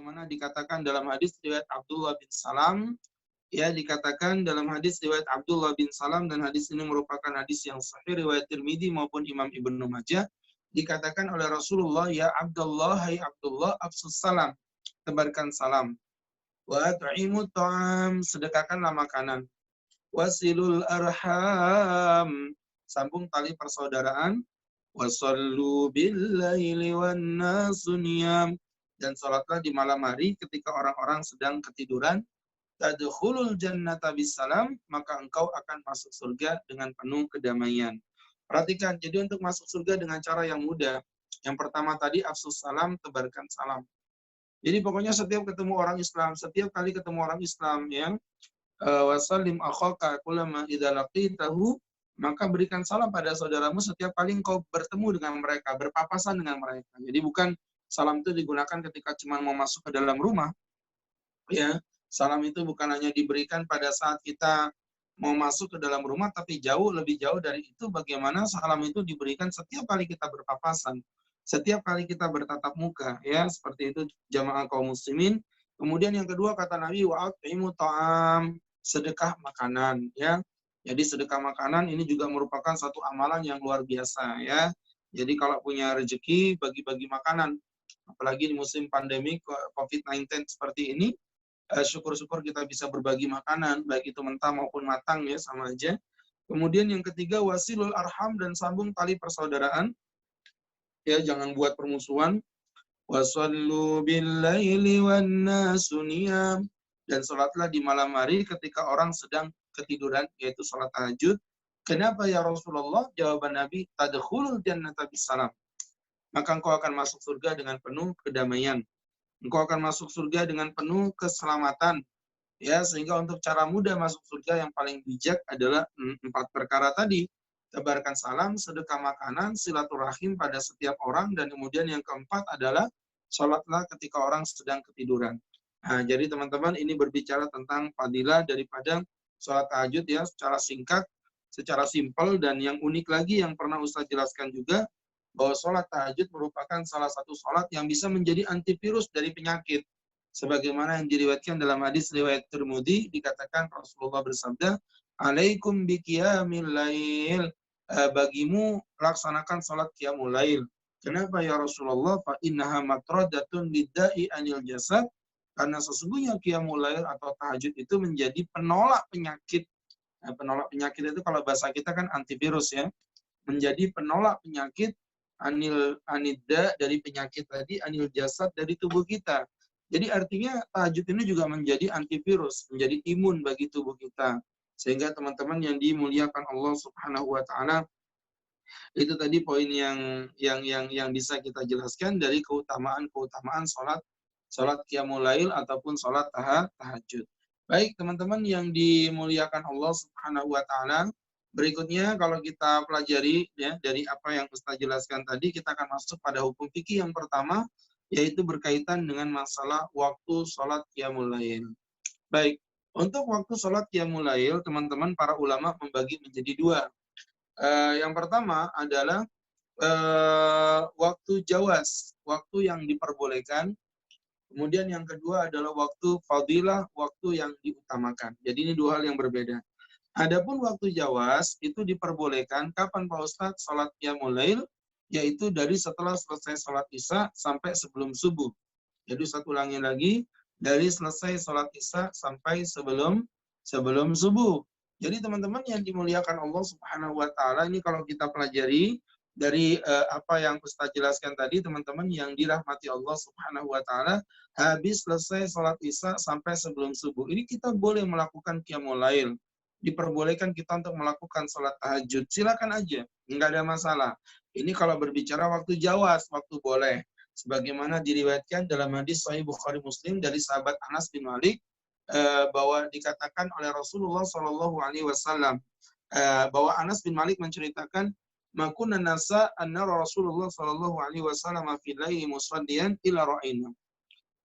sebagaimana dikatakan dalam hadis riwayat Abdullah bin Salam, ya dikatakan dalam hadis riwayat Abdullah bin Salam, dan hadis ini merupakan hadis yang sahih riwayat Tirmidzi maupun Imam Ibnu Majah, dikatakan oleh Rasulullah, ya Abdullah, hai Abdullah, afsus salam, tebarkan salam, wa tu'imut ta'am, sedekahkanlah makanan, wasilul arham, sambung tali persaudaraan, wasallu billaili wan nasu niyam, dan salatlah di malam hari ketika orang-orang sedang ketiduran, tadkhulul jannata bisalam, maka engkau akan masuk surga dengan penuh kedamaian. Perhatikan, jadi untuk masuk surga dengan cara yang mudah. Yang pertama tadi afsus salam, tebarkan salam. Jadi pokoknya setiap ketemu orang Islam, setiap kali ketemu orang Islam, ya, wasallim akhaka kullama idza laqitahu, maka berikan salam pada saudaramu setiap kali engkau bertemu dengan mereka, berpapasan dengan mereka. Jadi bukan salam itu digunakan ketika cuma mau masuk ke dalam rumah, ya. Salam itu bukan hanya diberikan pada saat kita mau masuk ke dalam rumah, tapi jauh lebih jauh dari itu, bagaimana salam itu diberikan setiap kali kita berpapasan, setiap kali kita bertatap muka, ya, seperti itu jamaah kaum muslimin. Kemudian yang kedua kata Nabi, wa'at'imu ta'am, sedekah makanan, ya. Jadi sedekah makanan ini juga merupakan satu amalan yang luar biasa, ya. Jadi kalau punya rezeki, bagi-bagi makanan, apalagi di musim pandemi COVID-19 seperti ini, syukur-syukur kita bisa berbagi makanan, baik itu mentah maupun matang, ya, sama aja. Kemudian yang ketiga, wasilul arham, dan sambung tali persaudaraan, ya, jangan buat permusuhan. Wasallu billaili wan nasu niyam, dan salatlah di malam hari ketika orang sedang ketiduran, yaitu salat tahajud. Kenapa ya Rasulullah? Jawaban Nabi, tadkhulul jannata bisalam, maka engkau akan masuk surga dengan penuh kedamaian. Engkau akan masuk surga dengan penuh keselamatan, ya. Sehingga untuk cara mudah masuk surga yang paling bijak adalah 4 perkara tadi: tebarkan salam, sedekah makanan, silaturahim pada setiap orang, dan kemudian yang keempat adalah sholatlah ketika orang sedang ketiduran. Nah, jadi teman-teman, ini berbicara tentang fadilah daripada sholat tahajud, ya, secara singkat, secara simpel, dan yang unik lagi yang pernah Ustaz jelaskan juga, bahwa sholat tahajud merupakan salah satu sholat yang bisa menjadi antivirus dari penyakit. Sebagaimana yang diriwayatkan dalam hadis riwayat Tirmidzi, dikatakan Rasulullah bersabda, alaikum biqiyamil lail, bagimu laksanakan salat qiyamul lail. Kenapa ya Rasulullah? Fa innaha matradatun lidda'i anil jasad, karena sesungguhnya qiyamul lail atau tahajud itu menjadi penolak penyakit. Nah, penolak penyakit itu kalau bahasa kita kan antivirus, ya. Menjadi penolak penyakit, anidda dari penyakit tadi, anil jasad dari tubuh kita. Jadi artinya tahajud ini juga menjadi antivirus, menjadi imun bagi tubuh kita. Sehingga teman-teman yang dimuliakan Allah Subhanahu wa taala, itu tadi poin yang bisa kita jelaskan dari keutamaan salat qiyamul lail ataupun salat tahajud. Baik, teman-teman yang dimuliakan Allah Subhanahu wa taala, berikutnya kalau kita pelajari, ya, dari apa yang Ustaz jelaskan tadi, kita akan masuk pada hukum fikih yang pertama, yaitu berkaitan dengan masalah waktu sholat qiyamul lail. Baik, untuk waktu sholat qiyamul lail, teman-teman, para ulama membagi menjadi dua. Yang pertama adalah waktu jawas, waktu yang diperbolehkan. Kemudian yang kedua adalah waktu fadilah, waktu yang diutamakan. Jadi ini dua hal yang berbeda. Adapun waktu jawas itu diperbolehkan kapan Pak Ustadz sholat qiyamul lail, yaitu dari setelah selesai sholat isya sampai sebelum subuh. Jadi satu ulangi lagi, dari selesai sholat isya sampai sebelum subuh. Jadi teman-teman yang dimuliakan Allah Subhanahu wa taala, ini kalau kita pelajari dari apa yang Ustaz jelaskan tadi, teman-teman yang dirahmati Allah Subhanahu wa taala, habis selesai sholat isya sampai sebelum subuh, ini kita boleh melakukan qiyamul lail. Diperbolehkan kita untuk melakukan sholat tahajud. Silakan aja, nggak ada masalah. Ini kalau berbicara waktu jawas, waktu boleh. Sebagaimana diriwayatkan dalam hadis Sahih Bukhari Muslim dari sahabat Anas bin Malik, bahwa dikatakan oleh Rasulullah Shallallahu Alaihi Wasallam, bahwa Anas bin Malik menceritakan, makuna nasa anna Rasulullah Shallallahu Alaihi Wasallam fil laili musalliyan ila ra'ina.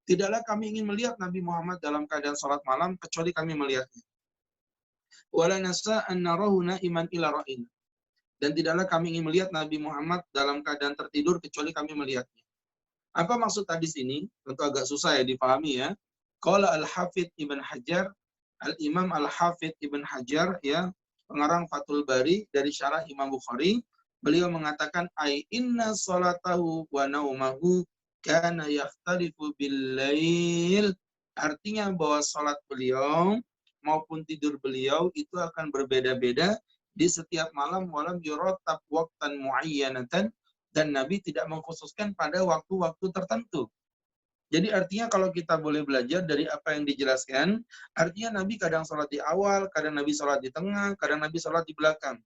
Tidaklah kami ingin melihat Nabi Muhammad dalam keadaan salat malam kecuali kami melihatnya. Wala nasa anna rahu na'iman ila ra'ina. Dan tidaklah kami ingin melihat Nabi Muhammad dalam keadaan tertidur kecuali kami melihatnya. Apa maksud hadis ini? Tentu agak susah ya dipahami ya. Qala Al-Hafidz Ibn Hajar, Al-Imam Al-Hafidz Ibn Hajar ya, pengarang Fathul Bari dari syarah Imam Bukhari, beliau mengatakan ai inna salatahu wa naumahu kana yakhtalifu bil-lail. Artinya bahwa salat beliau maupun tidur beliau itu akan berbeda-beda di setiap malam, walam yuratab waqtan muayyanatan, dan Nabi tidak mengkhususkan pada waktu-waktu tertentu. Jadi artinya kalau kita boleh belajar dari apa yang dijelaskan, artinya Nabi kadang sholat di awal, kadang Nabi sholat di tengah, kadang Nabi sholat di belakang.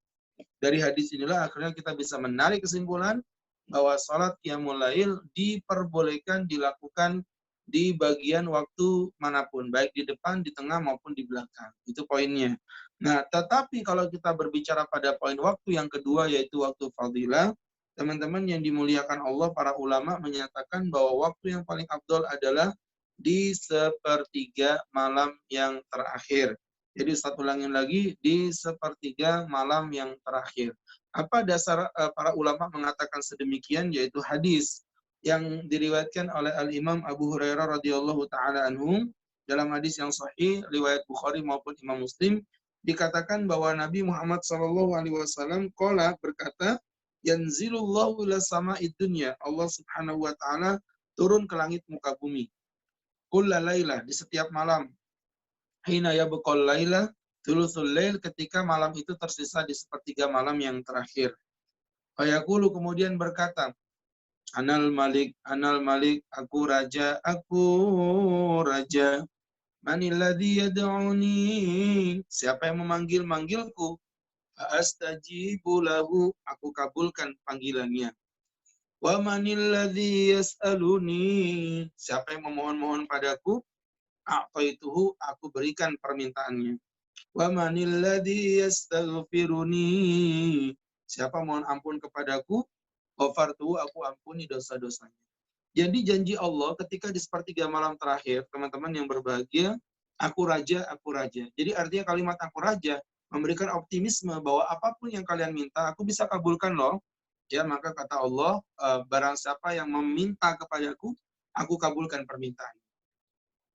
Dari hadis inilah akhirnya kita bisa menarik kesimpulan bahwa sholat qiyamul lail diperbolehkan dilakukan di bagian waktu manapun, baik di depan, di tengah, maupun di belakang. Itu poinnya. Nah, tetapi kalau kita berbicara pada poin waktu yang kedua, yaitu waktu fadilah, teman-teman yang dimuliakan Allah, para ulama menyatakan bahwa waktu yang paling afdol adalah di sepertiga malam yang terakhir. Jadi Ustaz ulangin lagi, di sepertiga malam yang terakhir. Apa dasar para ulama mengatakan sedemikian? Yaitu hadis yang diriwayatkan oleh Al-Imam Abu Hurairah radhiyallahu taala anhu dalam hadis yang sahih riwayat Bukhari maupun Imam Muslim, dikatakan bahwa Nabi Muhammad SAW berkata, yanzilullahu ila sama'id dunya, Allah Subhanahu wa taala turun ke langit muka bumi. Kullalailah, di setiap malam. Hina yabqal laila thuluthul lail, ketika malam itu tersisa di sepertiga malam yang terakhir. Fayaqulu, kemudian berkata, Anal Malik, aku raja, aku raja. Manilladzi yad'uni, siapa yang memanggil-manggilku? Astajibu lahu, aku kabulkan panggilannya. Wa manilladzi yas'aluni, siapa yang memohon-mohon padaku? A'taituhu, aku berikan permintaannya. Wa manilladzi yastaghfiruni, siapa mohon ampun kepadaku? Ghafartu, aku ampuni dosa-dosanya. Jadi janji Allah ketika di sepertiga malam terakhir, teman-teman yang berbahagia, aku raja, aku raja. Jadi artinya kalimat aku raja memberikan optimisme bahwa apapun yang kalian minta, aku bisa kabulkan loh. Ya, maka kata Allah, barang siapa yang meminta kepadaku, aku kabulkan permintaan.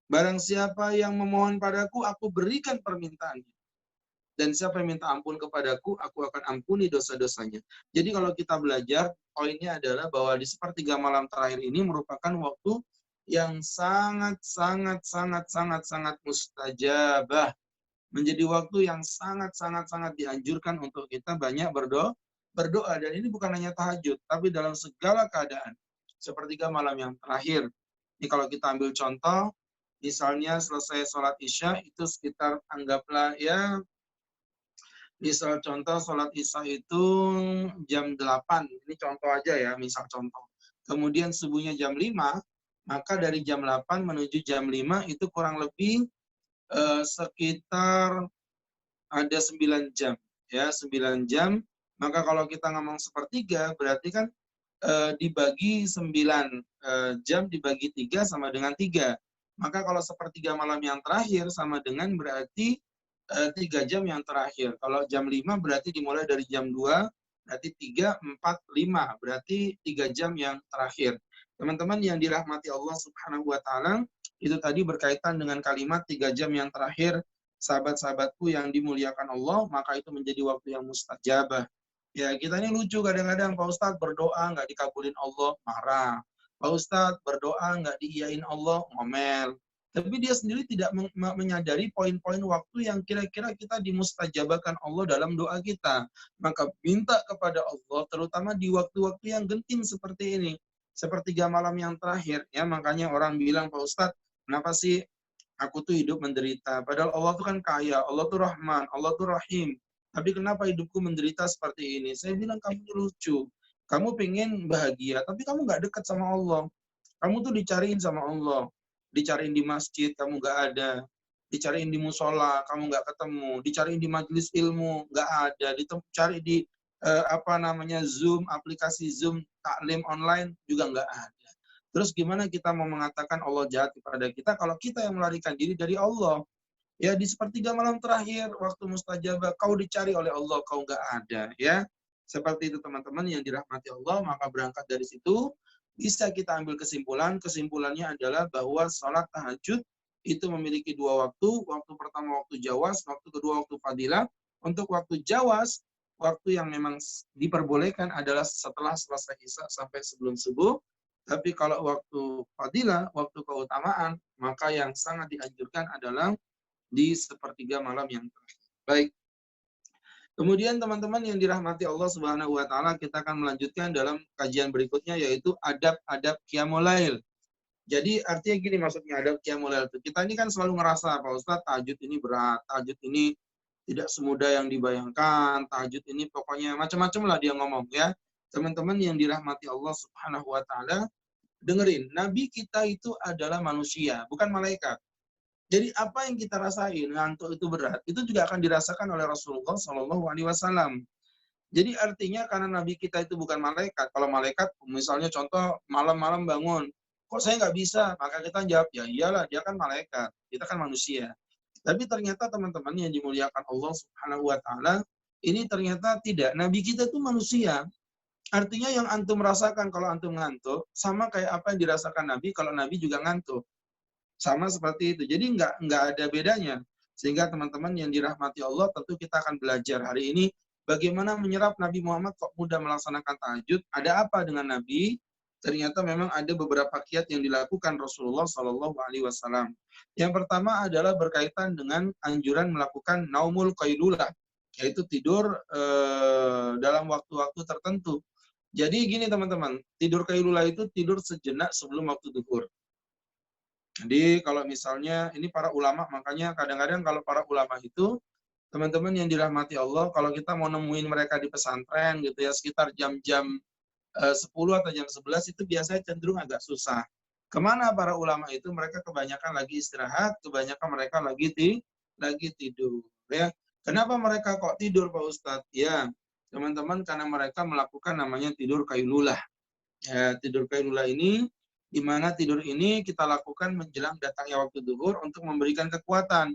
Barang siapa yang memohon padaku, aku berikan permintaannya. Dan siapa yang minta ampun kepadaku, aku akan ampuni dosa-dosanya. Jadi kalau kita belajar, poinnya adalah bahwa di sepertiga malam terakhir ini merupakan waktu yang sangat mustajabah. Menjadi waktu yang sangat dianjurkan untuk kita banyak berdoa. Dan ini bukan hanya tahajud, tapi dalam segala keadaan. Sepertiga malam yang terakhir. Ini kalau kita ambil contoh, misalnya selesai sholat isya, itu sekitar anggaplah ya, misal contoh sholat isya itu jam 8, ini contoh aja ya, misal contoh. Kemudian subuhnya jam 5, maka dari jam 8 menuju jam 5 itu kurang lebih sekitar ada 9 jam. Ya, 9 jam. Maka kalau kita ngomong sepertiga, berarti kan dibagi 9 jam dibagi 3 sama dengan 3. Maka kalau sepertiga malam yang terakhir sama dengan berarti 3 jam yang terakhir. Kalau jam 5 berarti dimulai dari jam 2, berarti 3, 4, 5. Berarti 3 jam yang terakhir. Teman-teman yang dirahmati Allah Subhanahu wa taala, itu tadi berkaitan dengan kalimat 3 jam yang terakhir, sahabat-sahabatku yang dimuliakan Allah, maka itu menjadi waktu yang mustajabah. Ya, kita ini lucu kadang-kadang, Pak Ustadz berdoa nggak dikabulin Allah, marah. Pak Ustadz berdoa nggak diiyain Allah, ngomel. Tapi dia sendiri tidak menyadari poin-poin waktu yang kira-kira kita dimustajabahkan Allah dalam doa kita. Maka minta kepada Allah, terutama di waktu-waktu yang genting seperti ini. Sepertiga malam yang terakhir. Ya, makanya orang bilang, Pak Ustadz, kenapa sih aku tuh hidup menderita? Padahal Allah tuh kan kaya, Allah tuh Rahman, Allah tuh Rahim. Tapi kenapa hidupku menderita seperti ini? Saya bilang, kamu lucu. Kamu pengen bahagia, tapi kamu nggak dekat sama Allah. Kamu tuh dicariin sama Allah. Dicariin di masjid, kamu nggak ada. Dicariin di musola, kamu nggak ketemu. Dicariin di majelis ilmu, nggak ada. Dicari di Zoom, aplikasi Zoom, taklim online, juga nggak ada. Terus gimana kita mau mengatakan Allah jahat kepada kita kalau kita yang melarikan diri dari Allah? Ya, di sepertiga malam terakhir, waktu mustajabah, kau dicari oleh Allah, kau nggak ada. Ya, seperti itu teman-teman yang dirahmati Allah, maka berangkat dari situ, bisa kita ambil kesimpulannya adalah bahwa sholat tahajud itu memiliki dua waktu. Waktu pertama waktu jawas, waktu kedua waktu fadilah. Untuk waktu jawas, waktu yang memang diperbolehkan adalah setelah selesai isya sampai sebelum subuh. Tapi kalau waktu fadilah, waktu keutamaan, maka yang sangat dianjurkan adalah di sepertiga malam yang terakhir. Baik. Kemudian teman-teman yang dirahmati Allah Subhanahu wa taala, kita akan melanjutkan dalam kajian berikutnya yaitu adab-adab qiyamul lail. Jadi artinya gini maksudnya adab qiyamul lail itu. Kita ini kan selalu ngerasa Pak Ustadz tahajud ini berat, tahajud ini tidak semudah yang dibayangkan, tahajud ini pokoknya macam-macam lah dia ngomong ya. Teman-teman yang dirahmati Allah Subhanahu wa taala, dengerin, nabi kita itu adalah manusia, bukan malaikat. Jadi apa yang kita rasain, ngantuk itu berat, itu juga akan dirasakan oleh Rasulullah Shallallahu Alaihi Wasallam. Jadi artinya karena Nabi kita itu bukan malaikat. Kalau malaikat, misalnya contoh malam-malam bangun, kok saya nggak bisa? Maka kita jawab, ya iyalah dia kan malaikat, kita kan manusia. Tapi ternyata teman-teman yang dimuliakan Allah Subhanahu Wa Taala, ini ternyata tidak. Nabi kita itu manusia. Artinya yang antum rasakan kalau antum ngantuk, sama kayak apa yang dirasakan Nabi kalau Nabi juga ngantuk. Sama seperti itu. Jadi nggak ada bedanya. Sehingga teman-teman yang dirahmati Allah, tentu kita akan belajar hari ini bagaimana menyerap Nabi Muhammad kok mudah melaksanakan tahajud. Ada apa dengan Nabi? Ternyata memang ada beberapa kiat yang dilakukan Rasulullah Shallallahu Alaihi Wasallam. Yang pertama adalah berkaitan dengan anjuran melakukan naumul qailulah, yaitu tidur dalam waktu-waktu tertentu. Jadi gini teman-teman, tidur qailulah itu tidur sejenak sebelum waktu duhur. Jadi kalau misalnya ini para ulama, makanya kadang-kadang kalau para ulama itu, teman-teman yang dirahmati Allah, kalau kita mau nemuin mereka di pesantren gitu ya, sekitar jam-jam 10 atau jam 11 itu biasanya cenderung agak susah. Kemana para ulama itu? Mereka kebanyakan lagi istirahat, kebanyakan mereka lagi tidur. Ya. Kenapa mereka kok tidur Pak Ustadz? Ya, teman-teman karena mereka melakukan namanya tidur kailulah. Ya, tidur kailulah ini di mana tidur ini kita lakukan menjelang datangnya waktu duhur untuk memberikan kekuatan.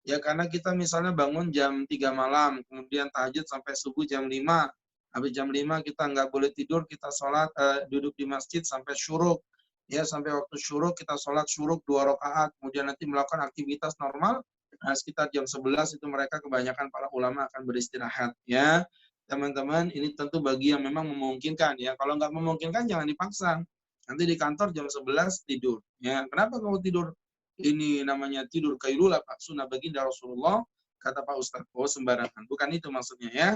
Ya karena kita misalnya bangun jam 3 malam, kemudian tahajud sampai subuh jam 5. Habis jam 5 kita nggak boleh tidur, kita sholat, duduk di masjid sampai syuruk. Ya sampai waktu syuruk kita sholat syuruk 2 rakaat, kemudian nanti melakukan aktivitas normal. Nah, sekitar jam 11 itu mereka kebanyakan para ulama akan beristirahat. Ya teman-teman, ini tentu bagi yang memang memungkinkan ya. Kalau nggak memungkinkan jangan dipaksa. Nanti di kantor jam 11 tidur. Ya, kenapa kamu tidur? Ini namanya tidur kailulah, Pak. Sunnah baginda Rasulullah, kata Pak Ustadz. Oh, sembarangan. Bukan itu maksudnya ya.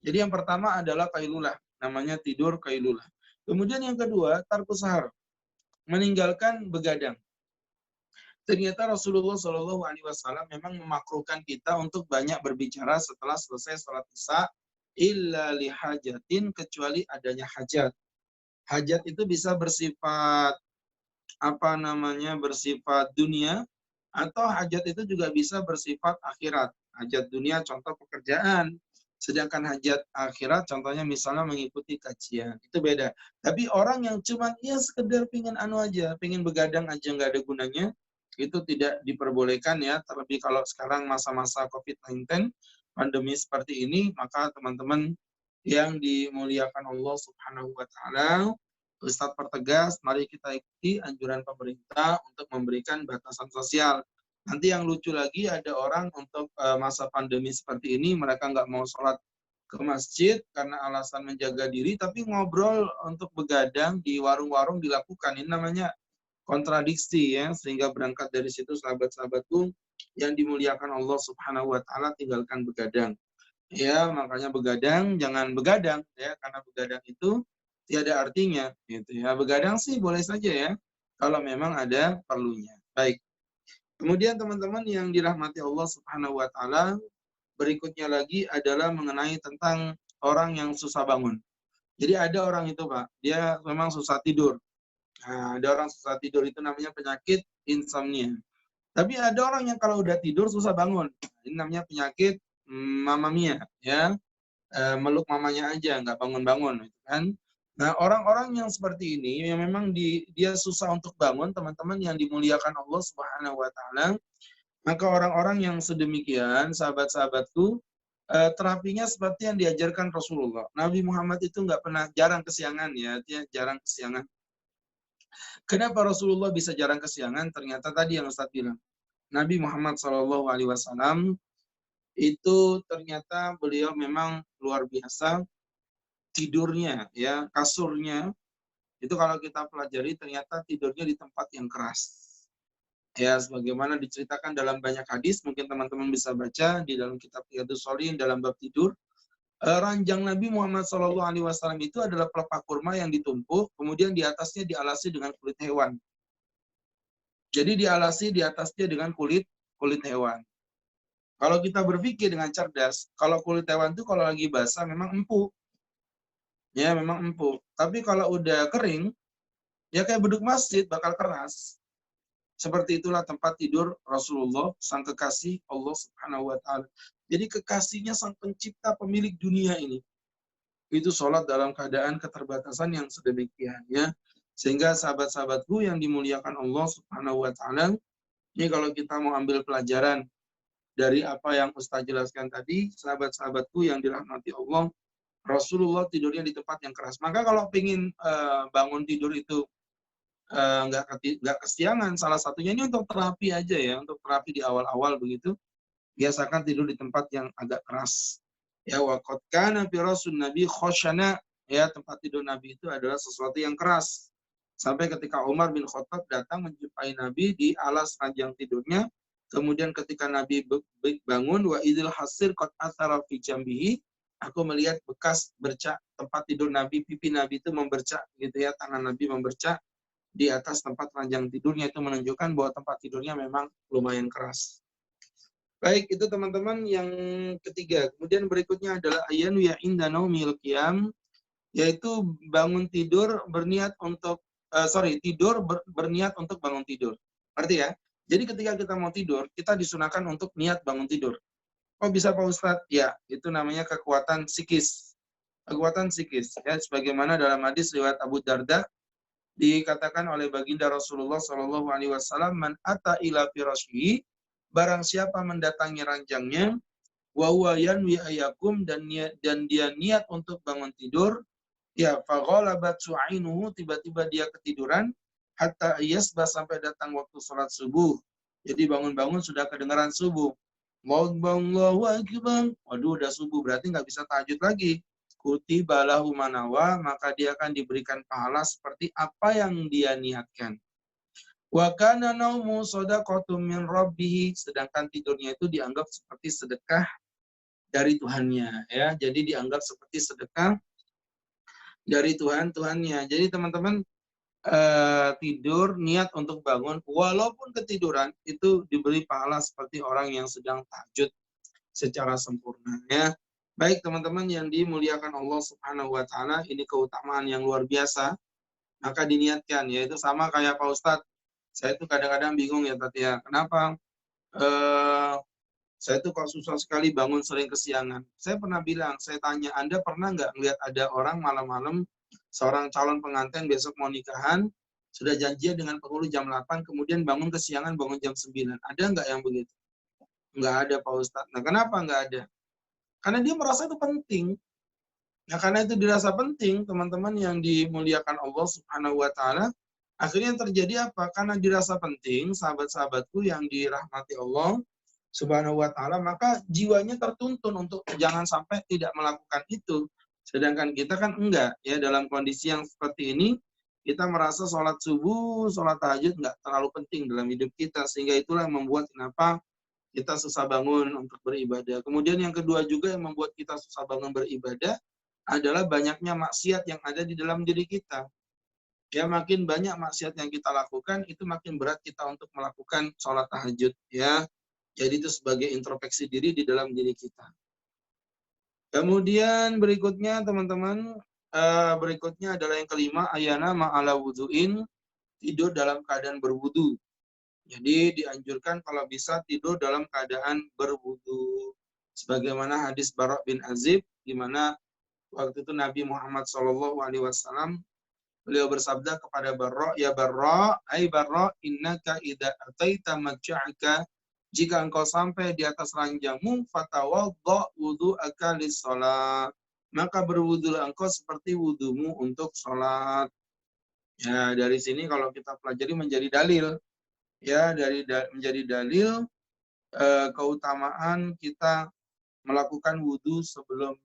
Jadi yang pertama adalah kailulah. Namanya tidur kailulah. Kemudian yang kedua, tarku sahar. Meninggalkan begadang. Ternyata Rasulullah Shallallahu Alaihi Wasallam memang memakruhkan kita untuk banyak berbicara setelah selesai sholat isya, illa lihajatin, kecuali adanya hajat. Hajat itu bisa bersifat bersifat dunia, atau hajat itu juga bisa bersifat akhirat. Hajat dunia contoh pekerjaan, sedangkan hajat akhirat contohnya misalnya mengikuti kajian. Itu beda. Tapi orang yang cuma ya sekedar pingin aja, pingin begadang aja nggak ada gunanya, itu tidak diperbolehkan ya. Terlebih kalau sekarang masa-masa COVID-19, pandemi seperti ini, maka teman-teman yang dimuliakan Allah Subhanahu wa taala, Ustadz pertegas, mari kita ikuti anjuran pemerintah untuk memberikan batasan sosial. Nanti yang lucu lagi ada orang untuk masa pandemi seperti ini, mereka nggak mau sholat ke masjid karena alasan menjaga diri, tapi ngobrol untuk begadang di warung-warung dilakukan. Ini namanya kontradiksi ya, sehingga berangkat dari situ sahabat-sahabatku yang dimuliakan Allah Subhanahu wa taala, tinggalkan begadang. Ya, makanya begadang jangan begadang ya, karena begadang itu tiada artinya gitu ya. Begadang sih boleh saja ya kalau memang ada perlunya. Baik. Kemudian teman-teman yang dirahmati Allah Subhanahu wa taala, berikutnya lagi adalah mengenai tentang orang yang susah bangun. Jadi ada orang itu, Pak, dia memang susah tidur. Nah, ada orang susah tidur itu namanya penyakit insomnia. Tapi ada orang yang kalau udah tidur susah bangun. Ini namanya penyakit mamma mia ya. Meluk mamanya aja nggak bangun-bangun gitu kan. Nah, orang-orang yang seperti ini yang memang dia susah untuk bangun, teman-teman yang dimuliakan Allah Subhanahu wa taala, maka orang-orang yang sedemikian, sahabat-sahabatku, terapinya seperti yang diajarkan Rasulullah. Nabi Muhammad itu nggak pernah jarang kesiangan ya, dia jarang kesiangan. Kenapa Rasulullah bisa jarang kesiangan? Ternyata tadi yang Ustaz bilang, Nabi Muhammad SAW itu ternyata beliau memang luar biasa tidurnya, ya kasurnya itu kalau kita pelajari ternyata tidurnya di tempat yang keras. Ya, sebagaimana diceritakan dalam banyak hadis, mungkin teman-teman bisa baca di dalam kitab Riyadhus Shalihin dalam bab tidur. Ranjang Nabi Muhammad SAW itu adalah pelepah kurma yang ditumpuk, kemudian di atasnya dialasi dengan kulit hewan. Jadi dialasi di atasnya dengan kulit hewan. Kalau kita berpikir dengan cerdas, kalau kulit hewan itu kalau lagi basah memang empuk. Ya, memang empuk. Tapi kalau udah kering, ya kayak beduk masjid bakal keras. Seperti itulah tempat tidur Rasulullah, sang kekasih Allah Subhanahu wa taala. Jadi kekasihnya sang pencipta pemilik dunia ini. Itu sholat dalam keadaan keterbatasan yang sedemikian ya. Sehingga sahabat-sahabatku yang dimuliakan Allah Subhanahu wa taala, ini kalau kita mau ambil pelajaran dari apa yang Ustaz jelaskan tadi, sahabat-sahabatku yang dirahmati Allah, Rasulullah tidurnya di tempat yang keras. Maka kalau ingin bangun tidur itu nggak kesiangan, salah satunya ini untuk terapi aja ya, untuk terapi di awal-awal begitu, biasakan tidur di tempat yang agak keras. Ya, waqad kana fi rasul nabi khoshana, ya tempat tidur Nabi itu adalah sesuatu yang keras. Sampai ketika Umar bin Khattab datang menjumpai Nabi di alas ranjang tidurnya, kemudian ketika Nabi bangun, wa idil hasir qad athara fi jambihi, aku melihat bekas bercak tempat tidur Nabi, pipi Nabi itu membercak gitu ya, tangan Nabi membercak di atas tempat ranjang tidurnya, itu menunjukkan bahwa tempat tidurnya memang lumayan keras. Baik, itu teman-teman yang ketiga. Kemudian berikutnya adalah ayanu ya inda naumil qiyam, yaitu bangun tidur berniat untuk tidur berniat untuk bangun tidur. Arti ya? Jadi ketika kita mau tidur, kita disunahkan untuk niat bangun tidur. Oh bisa Pak Ustadz? Ya, itu namanya kekuatan psikis. Kekuatan psikis. Ya, sebagaimana dalam hadis riwayat Abu Darda, dikatakan oleh baginda Rasulullah Shallallahu Alaihi Wasallam, man ata ila firashihi, barang siapa mendatangi ranjangnya, wa huwa yanwi ayakum, dan dia niat untuk bangun tidur, ya faghalabat su'ainuhu, tiba-tiba dia ketiduran, hatta yasbah, sampai datang waktu sholat subuh. Jadi bangun-bangun sudah kedengaran subuh. Allahu akbar. Waduh, udah subuh, berarti nggak bisa tahajud lagi. Kutiba lahu manawa, maka dia akan diberikan pahala seperti apa yang dia niatkan. Wa kana naumu shadaqatum min rabbih, sedangkan tidurnya itu dianggap seperti sedekah dari Tuhannya ya. Jadi dianggap seperti sedekah dari Tuhannya. Jadi teman-teman tidur niat untuk bangun, walaupun ketiduran itu diberi pahala seperti orang yang sedang tahajud secara sempurna ya. Baik teman-teman yang dimuliakan Allah Subhanahu wa taala, ini keutamaan yang luar biasa. Maka diniatkan, yaitu sama kayak Pak Ustadz. Saya itu kadang-kadang bingung ya Tati ya. Kenapa saya tuh kok susah sekali bangun, sering kesiangan. Saya pernah bilang, saya tanya, Anda pernah nggak ngelihat ada orang malam-malam, seorang calon pengantin besok mau nikahan, sudah janjian dengan penghulu jam 8, kemudian bangun kesiangan, bangun jam 9. Ada nggak yang begitu? Nggak ada Pak Ustadz. Nah kenapa nggak ada? Karena dia merasa itu penting. Nah karena itu dirasa penting, teman-teman yang dimuliakan Allah Subhanahu wa taala, akhirnya yang terjadi apa? Karena dirasa penting, sahabat-sahabatku yang dirahmati Allah Subhanahu wa taala, maka jiwanya tertuntun untuk jangan sampai tidak melakukan itu. Sedangkan kita kan enggak ya, dalam kondisi yang seperti ini kita merasa sholat subuh, sholat tahajud enggak terlalu penting dalam hidup kita, sehingga itulah yang membuat kenapa kita susah bangun untuk beribadah. Kemudian yang kedua juga yang membuat kita susah bangun beribadah adalah banyaknya maksiat yang ada di dalam diri kita. Ya makin banyak maksiat yang kita lakukan, itu makin berat kita untuk melakukan sholat tahajud ya. Jadi itu sebagai introspeksi diri di dalam diri kita. Kemudian berikutnya teman-teman, berikutnya adalah yang kelima, ayana ma'ala wudu'in, tidur dalam keadaan berwudu. Jadi dianjurkan kalau bisa tidur dalam keadaan berwudu. Sebagaimana hadis Bara' bin Azib, di mana waktu itu Nabi Muhammad SAW, beliau bersabda kepada Bara', ya Bara', ai Bara', innaka idza ataita maj'aka, jika engkau sampai di atas ranjangmu, fatawadda wudu'aka lis-shalah, maka berwudulah engkau seperti wudumu untuk sholat. Ya, dari sini kalau kita pelajari menjadi dalil, ya menjadi dalil keutamaan kita melakukan wudhu sebelum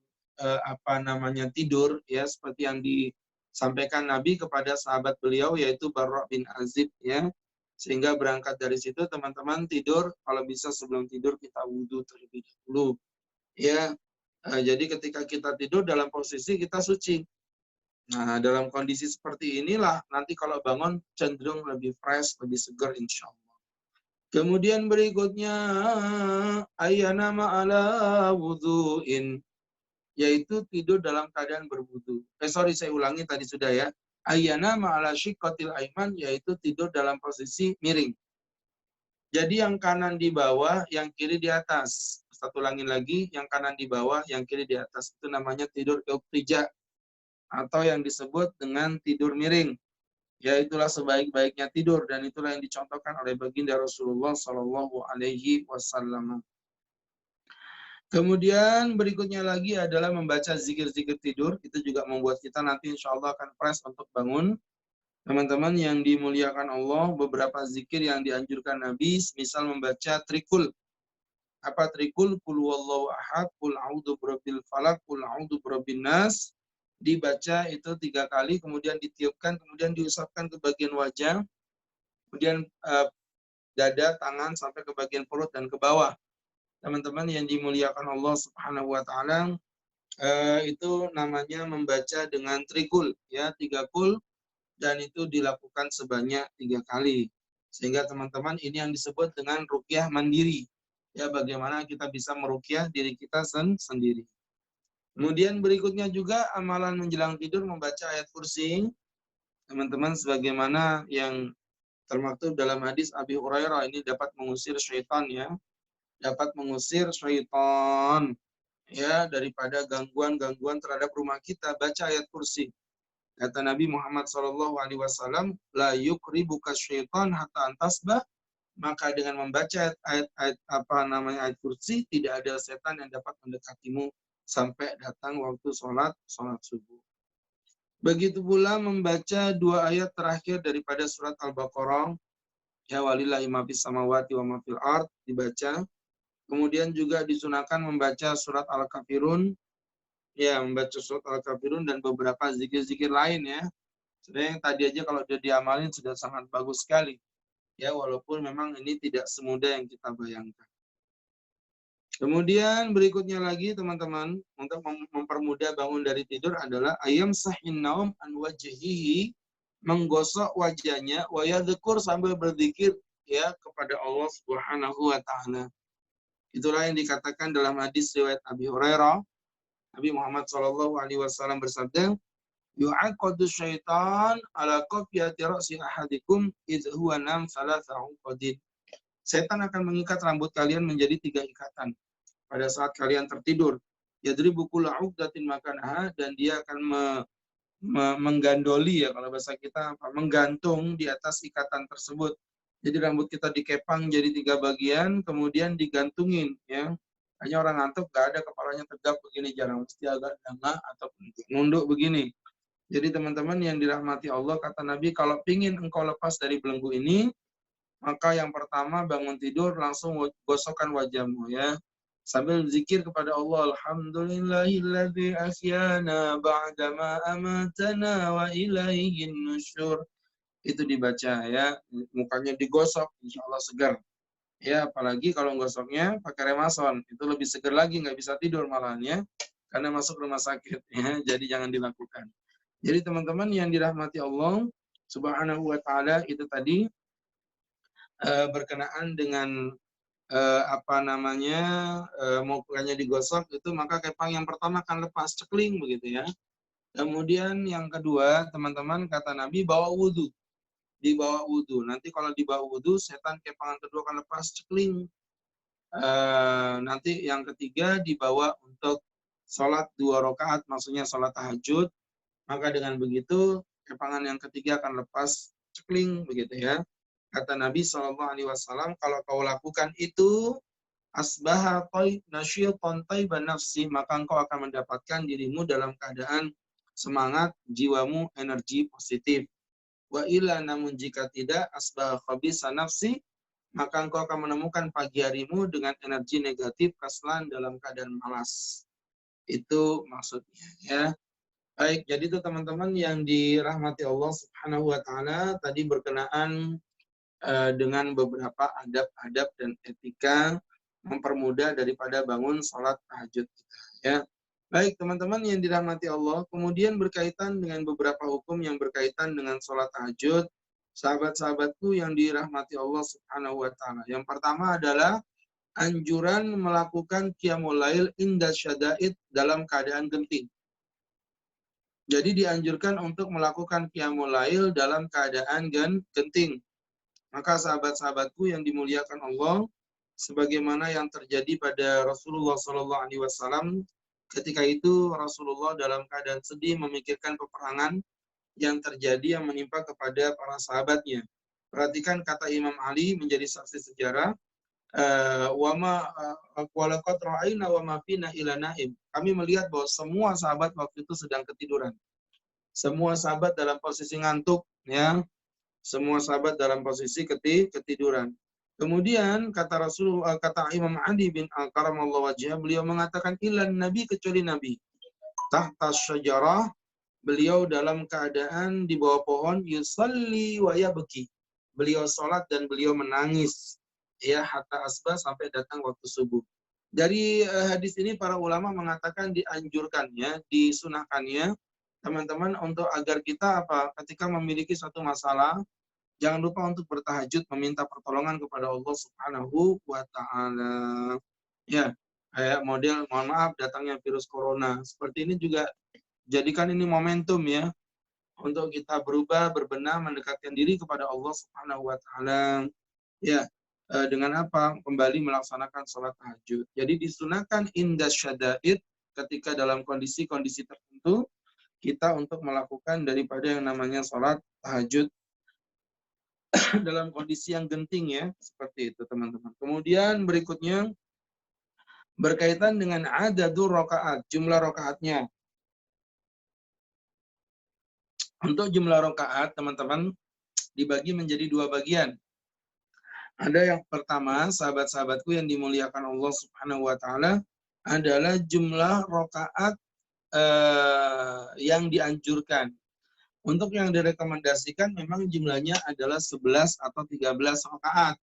tidur, ya seperti yang disampaikan Nabi kepada sahabat beliau yaitu Barra bin Azib, ya. Sehingga berangkat dari situ teman-teman tidur, kalau bisa sebelum tidur kita wudhu terlebih dahulu, ya. Jadi ketika kita tidur dalam posisi kita suci. Nah, dalam kondisi seperti inilah nanti kalau bangun cenderung lebih fresh, lebih segar insya Allah. Kemudian berikutnya ayyana ma'ala wudhu'in, yaitu tidur dalam keadaan berwudu. Saya ulangi tadi sudah ya. Ayyana ma'ala syiqqatil aiman, yaitu tidur dalam posisi miring. Jadi yang kanan di bawah, yang kiri di atas. Satu ulangin lagi, yang kanan di bawah, yang kiri di atas. Itu namanya tidur iqtija, atau yang disebut dengan tidur miring. Ya, itulah sebaik-baiknya tidur, dan itulah yang dicontohkan oleh baginda Rasulullah Shallallahu Alaihi Wasallam. Kemudian berikutnya lagi adalah membaca zikir-zikir tidur. Itu juga membuat kita nanti insya Allah akan fresh untuk bangun. Teman-teman yang dimuliakan Allah, beberapa zikir yang dianjurkan Nabi, misal membaca trikul. Apa trikul? Qul huwallahu ahad, qul a'udzu birabbil falaq, qul a'udzu birabbin nas. Dibaca itu 3 kali, kemudian ditiupkan, kemudian diusapkan ke bagian wajah, kemudian dada, tangan, sampai ke bagian perut dan ke bawah. Teman-teman yang dimuliakan Allah Subhanahu wa taala, itu namanya membaca dengan trikul, ya, 3 kul, dan itu dilakukan sebanyak 3 kali. Sehingga teman-teman ini yang disebut dengan ruqyah mandiri. Ya, bagaimana kita bisa meruqyah diri kita sendiri. Kemudian berikutnya juga amalan menjelang tidur membaca ayat kursi. Teman-teman, sebagaimana yang termaktub dalam hadis Abi Hurairah, ini dapat mengusir syaitan, ya. Dapat mengusir syaitan, ya, daripada gangguan-gangguan terhadap rumah kita. Baca ayat kursi. Kata Nabi Muhammad SAW, la yukribuka syaitan hatta antasbah. Maka dengan membaca ayat kursi, tidak ada setan yang dapat mendekatimu sampai datang waktu sholat subuh. Begitu pula membaca 2 ayat terakhir daripada surat Al-Baqarah, ya, walillahi ma fis samawati wa ma fil ard, dibaca. Kemudian juga disunahkan membaca surat Al-Kafirun, ya, membaca surat Al-Kafirun dan beberapa zikir-zikir lain, ya. Sebenarnya yang tadi aja kalau sudah diamalin sudah sangat bagus sekali. Ya, walaupun memang ini tidak semudah yang kita bayangkan. Kemudian berikutnya lagi teman-teman, untuk mempermudah bangun dari tidur adalah ayam sahin naum an wajhihi, menggosok wajahnya, wa yadhkur, sambil berzikir, ya, kepada Allah Subhanahu wa taala. Itulah yang dikatakan dalam hadis riwayat Abi Hurairah. Nabi Muhammad SAW bersabda, yu'aqadu syaitan ala qafiyati ra'si ahadikum idh huwa nam thalatha uqadin. Setan akan mengikat rambut kalian menjadi 3 ikatan pada saat kalian tertidur. Yadribu kulla uqdatin makanaha, dan dia akan menggandoli, ya, kalau bahasa kita menggantung di atas ikatan tersebut. Jadi rambut kita dikepang jadi 3 bagian, kemudian digantungin, ya. Hanya orang ngantuk gak ada kepalanya tegap begini, jarang, mesti agak dangah atau nunduk begini. Jadi teman-teman yang dirahmati Allah, kata Nabi, kalau pingin engkau lepas dari belenggu ini, maka yang pertama bangun tidur langsung gosokkan wajahmu, ya. Sambil zikir kepada Allah, alhamdulillahilladzi ahyana ba'dama amatana wa ilaihin nusyur. Itu dibaca, ya. Mukanya digosok, insya Allah segar. Ya, apalagi kalau gosoknya pakai remason, itu lebih segar lagi, nggak bisa tidur malahnya, karena masuk rumah sakit, ya. Jadi jangan dilakukan. Jadi teman-teman yang dirahmati Allah Subhanahu wa taala, itu tadi berkenaan dengan mukanya digosok itu, maka kepang yang pertama akan lepas, cekling begitu, ya. Kemudian yang kedua, teman-teman, kata Nabi, bawa wudhu. Dibawa wudhu. Nanti kalau dibawa wudhu, setan kepangan kedua akan lepas, cekling. Nanti yang ketiga dibawa untuk sholat 2 rakaat, maksudnya sholat tahajud. Maka dengan begitu, kepangan yang ketiga akan lepas, cekling begitu, ya. Kata Nabi SAW, kalau kau lakukan itu, asbaha nasyiatan thayyiban nafsi, maka engkau akan mendapatkan dirimu dalam keadaan semangat, jiwamu energi positif. Wa illa namun jika tidak asbah khabisa nafsi, maka engkau akan menemukan pagi harimu dengan energi negatif kaslan dalam keadaan malas. Itu maksudnya ya. Baik, jadi itu teman-teman yang dirahmati Allah Subhanahu wa taala tadi berkenaan dengan beberapa adab-adab dan etika mempermudah daripada bangun sholat tahajud kita ya. Baik teman-teman yang dirahmati Allah, kemudian berkaitan dengan beberapa hukum yang berkaitan dengan sholat tahajud, sahabat-sahabatku yang dirahmati Allah Subhanahu wa taala. Yang pertama adalah anjuran melakukan qiyamul lail inda syada'id dalam keadaan genting. Jadi dianjurkan untuk melakukan qiyamul lail dalam keadaan genting. Maka sahabat-sahabatku yang dimuliakan Allah, sebagaimana yang terjadi pada Rasulullah SAW, ketika itu Rasulullah dalam keadaan sedih memikirkan peperangan yang terjadi yang menimpa kepada para sahabatnya. Perhatikan kata Imam Ali menjadi saksi sejarah, walaqad ra'ayna wa ma fina ila naim. Kami melihat bahwa semua sahabat waktu itu sedang ketiduran. Semua sahabat dalam posisi ngantuk, ya. Semua sahabat dalam posisi ketiduran. Kemudian kata Imam Ali bin Al-Karamallahu wajhah, beliau mengatakan ilan nabi kecuali nabi. Tahta syajarah, beliau dalam keadaan di bawah pohon, yusalli wa yabki. Beliau salat dan beliau menangis. Ya, hatta asbah sampai datang waktu subuh. Dari hadis ini para ulama mengatakan dianjurkannya, disunahkannya teman-teman untuk agar kita ketika memiliki satu masalah, jangan lupa untuk bertahajud meminta pertolongan kepada Allah Subhanahu wa taala. Ya, kayak model mohon maaf datangnya virus corona. Seperti ini juga jadikan ini momentum ya untuk kita berubah, berbenah, mendekatkan diri kepada Allah Subhanahu wa taala. Ya, dengan apa? Kembali melaksanakan sholat tahajud. Jadi disunahkan inda syada'id ketika dalam kondisi-kondisi tertentu kita untuk melakukan daripada yang namanya sholat tahajud dalam kondisi yang genting ya, seperti itu teman-teman. Kemudian berikutnya berkaitan dengan adadur rakaat, jumlah rakaatnya. Untuk jumlah rakaat teman-teman dibagi menjadi dua bagian. Ada yang pertama, sahabat-sahabatku yang dimuliakan Allah Subhanahu wa taala, adalah jumlah rakaat yang dianjurkan. Untuk yang direkomendasikan memang jumlahnya adalah 11 atau 13 rakaat.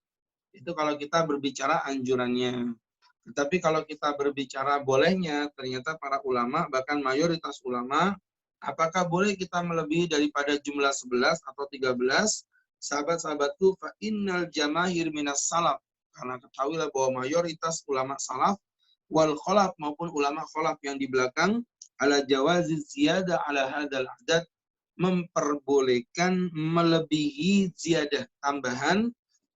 Itu kalau kita berbicara anjurannya. Tetapi kalau kita berbicara bolehnya, ternyata para ulama, bahkan mayoritas ulama, apakah boleh kita melebihi daripada jumlah 11 atau 13? Sahabat-sahabatku, fa innal jamahir minas salaf. Karena ketahuilah bahwa mayoritas ulama salaf, wal kholaf maupun ulama kholaf yang di belakang, ala jawazi ziyada ala hadal adad, memperbolehkan melebihi ziyadah tambahan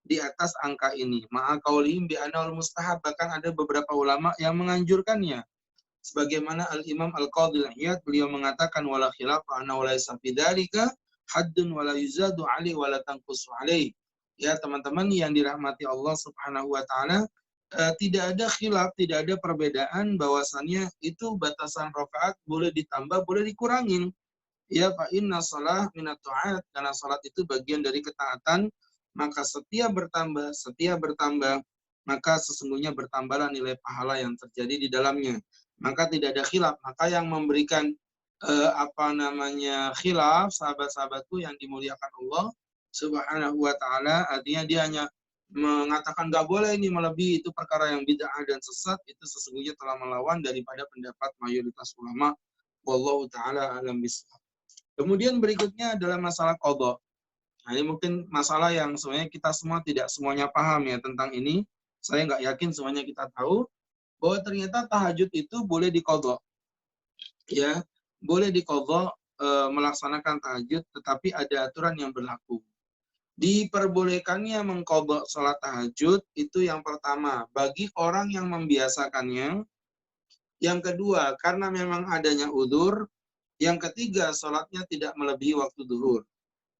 di atas angka ini. Ma'a qaulihim bi annahu mustahab, bahkan ada beberapa ulama yang menganjurkannya. Sebagaimana Al-Imam Al-Qadhi Iyad, beliau mengatakan wala khilaf annahu laysa fi dzalika haddun wala yuzadu alaihi wala tanqusu alaihi. Ya teman-teman yang dirahmati Allah Subhanahu wa taala, tidak ada khilaf, tidak ada perbedaan bahwasannya itu batasan rakaat boleh ditambah, boleh dikurangin. Ya fa inna shalah minat ta'at, karena salat itu bagian dari ketaatan, maka setiap bertambah, maka sesungguhnya bertambahlah nilai pahala yang terjadi di dalamnya. Maka tidak ada khilaf. Maka yang memberikan khilaf, sahabat-sahabatku yang dimuliakan Allah Subhanahu wa taala, artinya dia hanya mengatakan nggak boleh ini melebihi, itu perkara yang bid'ah dan sesat, itu sesungguhnya telah melawan daripada pendapat mayoritas ulama. Wallahu taala alam bishawab. Kemudian berikutnya adalah masalah qadha. Nah, ini mungkin masalah yang sebenarnya kita semua tidak semuanya paham ya tentang ini. Saya nggak yakin semuanya kita tahu bahwa ternyata tahajud itu boleh diqadha. Ya, boleh diqadha, melaksanakan tahajud, tetapi ada aturan yang berlaku. Diperbolehkannya mengqadha salat tahajud itu yang pertama bagi orang yang membiasakannya. Yang kedua, karena memang adanya udzur. Yang ketiga, sholatnya tidak melebihi waktu zuhur.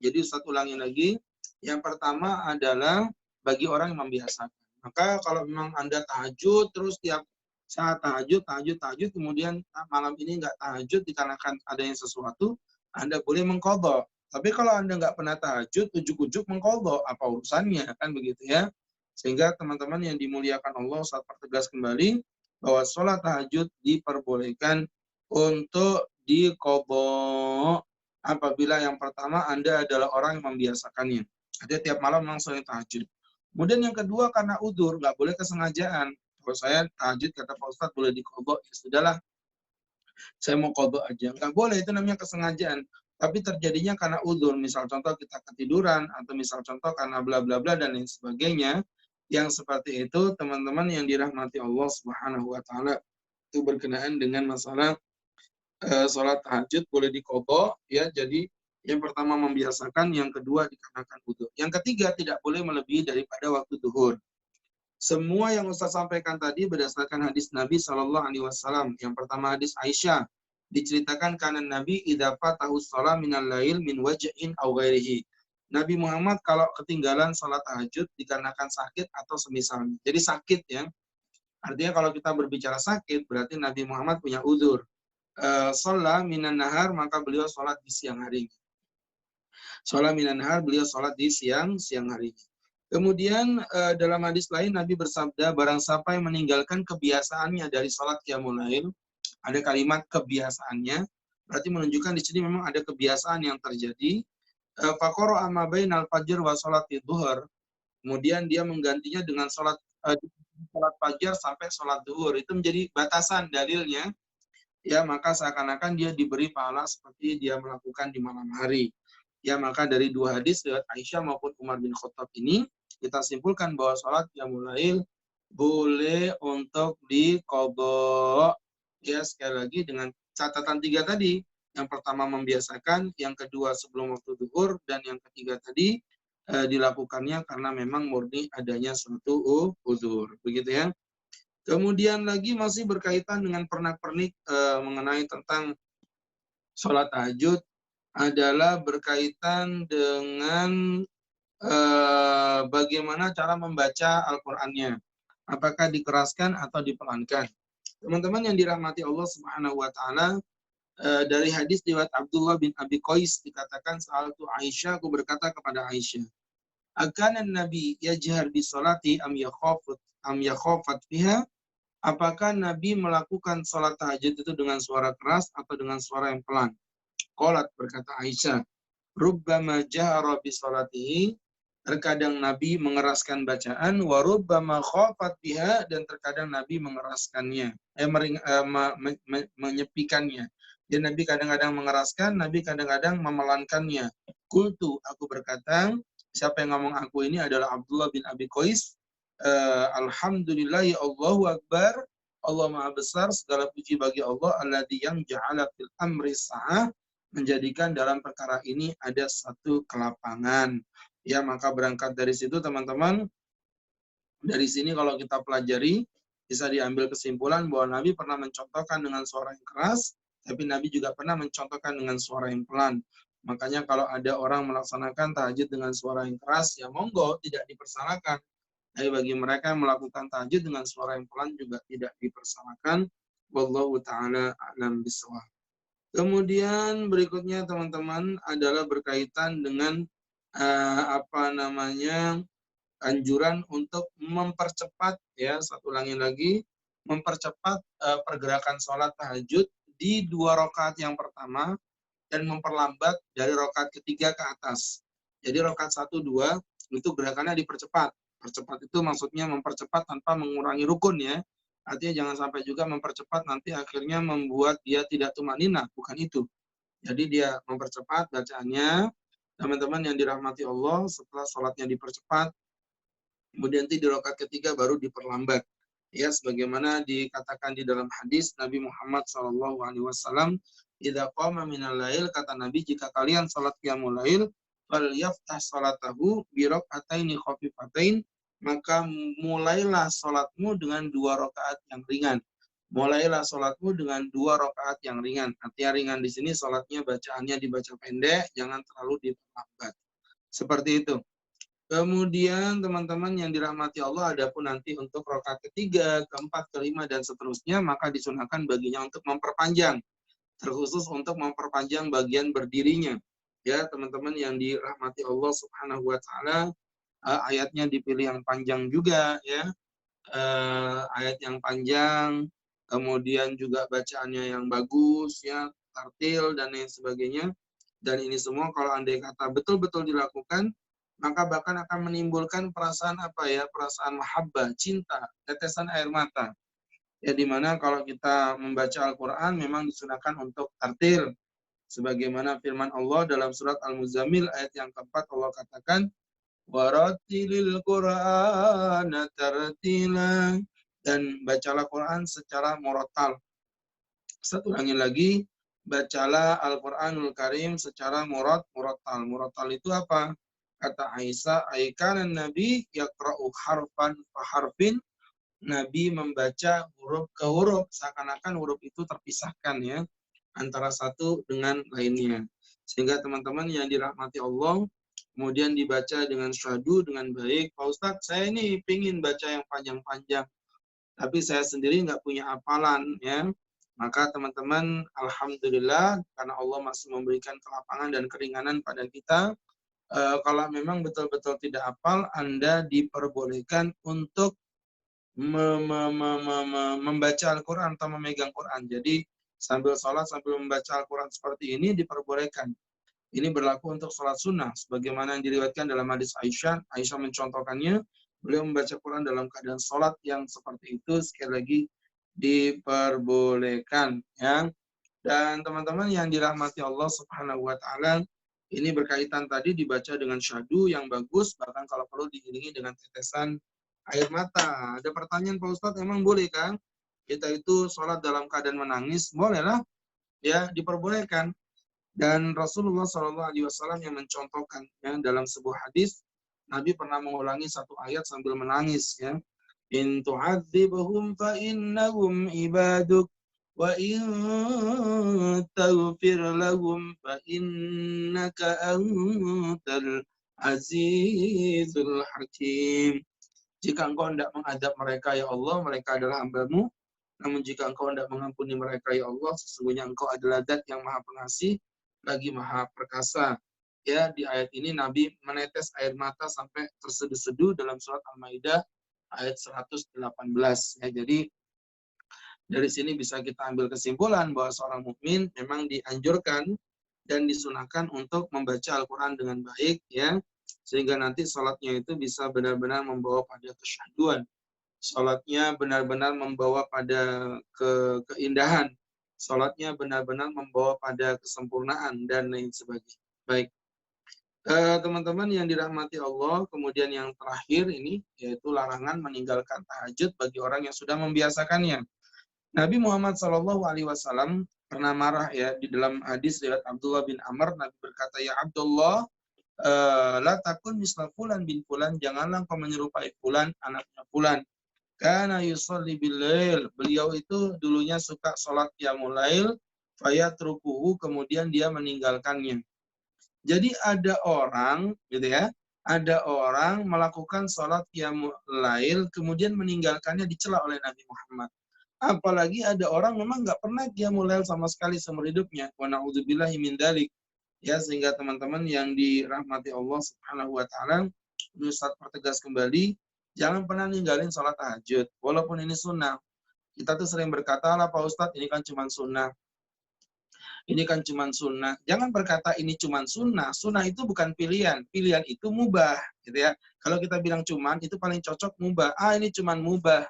Jadi Ustaz ulangi lagi. Yang pertama adalah bagi orang yang membiasakan. Maka kalau memang Anda tahajud, terus tiap saat tahajud, kemudian malam ini nggak tahajud dikarenakan adanya sesuatu, Anda boleh mengqadha. Tapi kalau Anda nggak pernah tahajud, ujuk-ujuk mengqadha, apa urusannya, kan begitu ya. Sehingga teman-teman yang dimuliakan Allah, saat pertegas kembali bahwa sholat tahajud diperbolehkan untuk diqadha apabila yang pertama Anda adalah orang yang membiasakannya. Artinya tiap malam langsung tahajud. Kemudian yang kedua karena udzur, nggak boleh kesengajaan. Kalau saya tahajud kata Pak Ustadz boleh diqadha, ya sudahlah, saya mau qadha aja. Nggak boleh, itu namanya kesengajaan. Tapi terjadinya karena udzur, misal contoh kita ketiduran, atau misal contoh karena bla bla bla dan lain sebagainya. Yang seperti itu, teman-teman yang dirahmati Allah Subhanahu wa taala, itu berkenaan dengan masalah sholat tahajud boleh diqadha ya. Jadi yang pertama membiasakan, yang kedua dikarenakan udzur. Yang ketiga tidak boleh melebihi daripada waktu zuhur. Semua yang Ustaz sampaikan tadi berdasarkan hadis Nabi Shallallahu Alaihi Wasallam. Yang pertama hadis Aisyah, diceritakan karena Nabi idza fatahu shalah minal lail min waj'in aw ghairihi. Nabi Muhammad kalau ketinggalan salat tahajud dikarenakan sakit atau semisalnya. Jadi sakit ya. Artinya kalau kita berbicara sakit berarti Nabi Muhammad punya uzur. Shalah minan nahar, maka beliau salat di siang hari. Shalah minan nahar, beliau salat di siang hari. Kemudian dalam hadis lain Nabi bersabda, barang siapa yang meninggalkan kebiasaannya dari sholat qiyamul lail, ada kalimat kebiasaannya, berarti menunjukkan di sini memang ada kebiasaan yang terjadi. Faqara ma bainal fajr wa sholati dhuhr. Kemudian dia menggantinya dengan sholat fajar sampai sholat zuhur. Itu menjadi batasan dalilnya. Ya, maka seakan-akan dia diberi pahala seperti dia melakukan di malam hari. Ya, maka dari dua hadis riwayat Aisyah maupun Umar bin Khattab ini kita simpulkan bahwa sholat qiyamul lail boleh untuk diqadha. Ya, sekali lagi dengan catatan tiga tadi. Yang pertama membiasakan, yang kedua sebelum waktu zuhur, dan yang ketiga tadi dilakukannya karena memang murni adanya suatu uzur. Begitu ya. Kemudian lagi masih berkaitan dengan pernak-pernik mengenai tentang sholat tahajud adalah berkaitan dengan bagaimana cara membaca Al-Qur'annya. Apakah dikeraskan atau dipelankan? Teman-teman yang dirahmati Allah Subhanahu wa taala, dari hadis riwayat Abdullah bin Abi Qais dikatakan sa'altu Aisyah, aku berkata kepada Aisyah, akanan Nabi yajhar bi sholati am yakhafat fiha? Apakah Nabi melakukan sholat tahajud itu dengan suara keras atau dengan suara yang pelan? Qalat, berkata Aisyah, rubbama jahara bi sholatihi, terkadang Nabi mengeraskan bacaan, wa rubbama khafat biha, dan terkadang Nabi mengeraskannya, menyepikannya. Dan Nabi kadang-kadang mengeraskan, Nabi kadang-kadang memelankannya. Qultu, aku berkata, siapa yang ngomong aku ini adalah Abdullah bin Abi Qais. Alhamdulillah, ya Allahu Akbar, Allah Maha Besar, segala puji bagi Allah, alladzi yang ja'ala fil amri sa'ah, menjadikan dalam perkara ini ada satu kelapangan. Ya, maka berangkat dari situ teman-teman, dari sini kalau kita pelajari, bisa diambil kesimpulan bahwa Nabi pernah mencontohkan dengan suara yang keras, tapi Nabi juga pernah mencontohkan dengan suara yang pelan. Makanya kalau ada orang melaksanakan tahajud dengan suara yang keras, ya monggo, tidak dipersalahkan. Tapi bagi mereka yang melakukan tahajud dengan suara yang pelan juga tidak dipersalahkan. Wallahu ta'ala a'lam bishawab. Kemudian berikutnya teman-teman adalah berkaitan dengan anjuran untuk mempercepat, ya, satu ulangi lagi, mempercepat pergerakan sholat tahajud di 2 rakaat yang pertama dan memperlambat dari rakaat ketiga ke atas. Jadi rakaat 1, 2 itu gerakannya dipercepat. Percepat itu maksudnya mempercepat tanpa mengurangi rukun ya. Artinya jangan sampai juga mempercepat nanti akhirnya membuat dia tidak tumaninah, bukan itu. Jadi dia mempercepat bacaannya. Teman-teman yang dirahmati Allah, setelah sholatnya dipercepat, kemudian nanti di rakaat ketiga baru diperlambat. Ya, sebagaimana dikatakan di dalam hadis Nabi Muhammad SAW, idza qama minal lail, kata Nabi, jika kalian salat qiyamul lail, falyaftah salatahu bi rak'ataini khafifatain, maka mulailah salatmu dengan 2 rakaat yang ringan. Mulailah salatmu dengan 2 rakaat yang ringan. Artinya ringan di sini salatnya bacaannya dibaca pendek, jangan terlalu diperlambat. Seperti itu. Kemudian teman-teman yang dirahmati Allah, adapun nanti untuk rakaat ketiga, keempat, kelima, dan seterusnya, maka disunahkan baginya untuk memperpanjang, terkhusus untuk memperpanjang bagian berdirinya. Ya, teman-teman yang dirahmati Allah Subhanahu wa taala, ayatnya dipilih yang panjang juga ya. Ayat yang panjang, kemudian juga bacaannya yang bagus ya, tartil dan lain sebagainya. Dan ini semua kalau andai kata betul-betul dilakukan, maka bahkan akan menimbulkan perasaan apa ya? Perasaan mahabbah, cinta, tetesan air mata. Ya, dimana kalau kita membaca Al-Quran memang disunahkan untuk tartil. Sebagaimana firman Allah dalam surat Al-Muzammil ayat yang keempat, Allah katakan, Warattilil Qur'ana tartila, dan bacalah Quran secara murattal. Satu ulangi lagi, bacalah Al-Qur'anul Karim secara murattal. Murattal itu apa? Kata Aisyah, aikana Nabi yaqra'u harfan fa harfin, Nabi membaca huruf ke huruf, seakan-akan huruf itu terpisahkan ya, antara satu dengan lainnya. Sehingga teman-teman yang dirahmati Allah, kemudian dibaca dengan syahdu, dengan baik. Pak Ustadz, saya ini pingin baca yang panjang-panjang, tapi saya sendiri nggak punya hafalan ya. Maka teman-teman, alhamdulillah, karena Allah masih memberikan kelapangan dan keringanan pada kita, kalau memang betul-betul tidak hafal, Anda diperbolehkan untuk membaca Al-Quran atau memegang Quran. Jadi sambil sholat, sambil membaca Al-Quran seperti ini diperbolehkan. Ini berlaku untuk sholat sunnah. Sebagaimana yang diriwayatkan dalam hadis Aisyah. Aisyah mencontohkannya, beliau membaca Quran dalam keadaan sholat yang seperti itu, sekali lagi diperbolehkan. Ya. Dan teman-teman yang dirahmati Allah Subhanahu wa taala, ini berkaitan tadi dibaca dengan syahdu yang bagus, bahkan kalau perlu diiringi dengan tetesan air mata. Ada pertanyaan Pak Ustadz, emang boleh kan kita itu sholat dalam keadaan menangis? Bolehlah, ya diperbolehkan. Dan Rasulullah SAW yang mencontohkan ya, dalam sebuah hadis, Nabi pernah mengulangi satu ayat sambil menangis ya. In tu'adzibhum fa innahum ibaduk wa in taghfir lahum fa innaka antal azizul hakim. Jika engkau hendak mengadab mereka ya Allah, mereka adalah hamba-Mu. Namun jika engkau hendak mengampuni mereka ya Allah, sesungguhnya engkau adalah Zat yang Maha Pengasih lagi Maha Perkasa. Ya, di ayat ini Nabi menetes air mata sampai terseduh-seduh dalam surat Al-Maidah ayat 118. Ya, jadi dari sini bisa kita ambil kesimpulan bahwa seorang mukmin memang dianjurkan dan disunahkan untuk membaca Al-Quran dengan baik ya, sehingga nanti sholatnya itu bisa benar-benar membawa pada kesyahduan. Sholatnya benar-benar membawa pada keindahan. Sholatnya benar-benar membawa pada kesempurnaan dan lain sebagainya. Baik. Teman-teman yang dirahmati Allah, kemudian yang terakhir ini yaitu larangan meninggalkan tahajud bagi orang yang sudah membiasakannya. Nabi Muhammad SAW pernah marah ya di dalam hadis riwayat Abdullah bin Amr. Nabi berkata, ya Abdullah, la takun misla fulan bin fulan, janganlah kau menyerupai fulan anaknya fulan. Kana yusolli bilail, beliau itu dulunya suka sholat qiyamul lail, fayatrukuhu, kemudian dia meninggalkannya. Jadi ada orang gitu ya, ada orang melakukan sholat qiyamul lail kemudian meninggalkannya, dicela oleh Nabi Muhammad. Apalagi ada orang memang nggak pernah qiyamul lail sama sekali seumur hidupnya. Wa na'udzubillahi min dzalik. Ya, sehingga teman-teman yang dirahmati Allah Subhanahu wa taala, Ustaz pertegas kembali, jangan pernah ninggalin sholat tahajud walaupun ini sunnah. Kita tuh sering berkata, lah Pak Ustadz, ini kan cuma sunnah. Ini kan cuma sunnah. Jangan berkata ini cuma sunnah. Sunnah itu bukan pilihan. Pilihan itu mubah, gitu ya. Kalau kita bilang cuman, itu paling cocok mubah. Ini cuma mubah.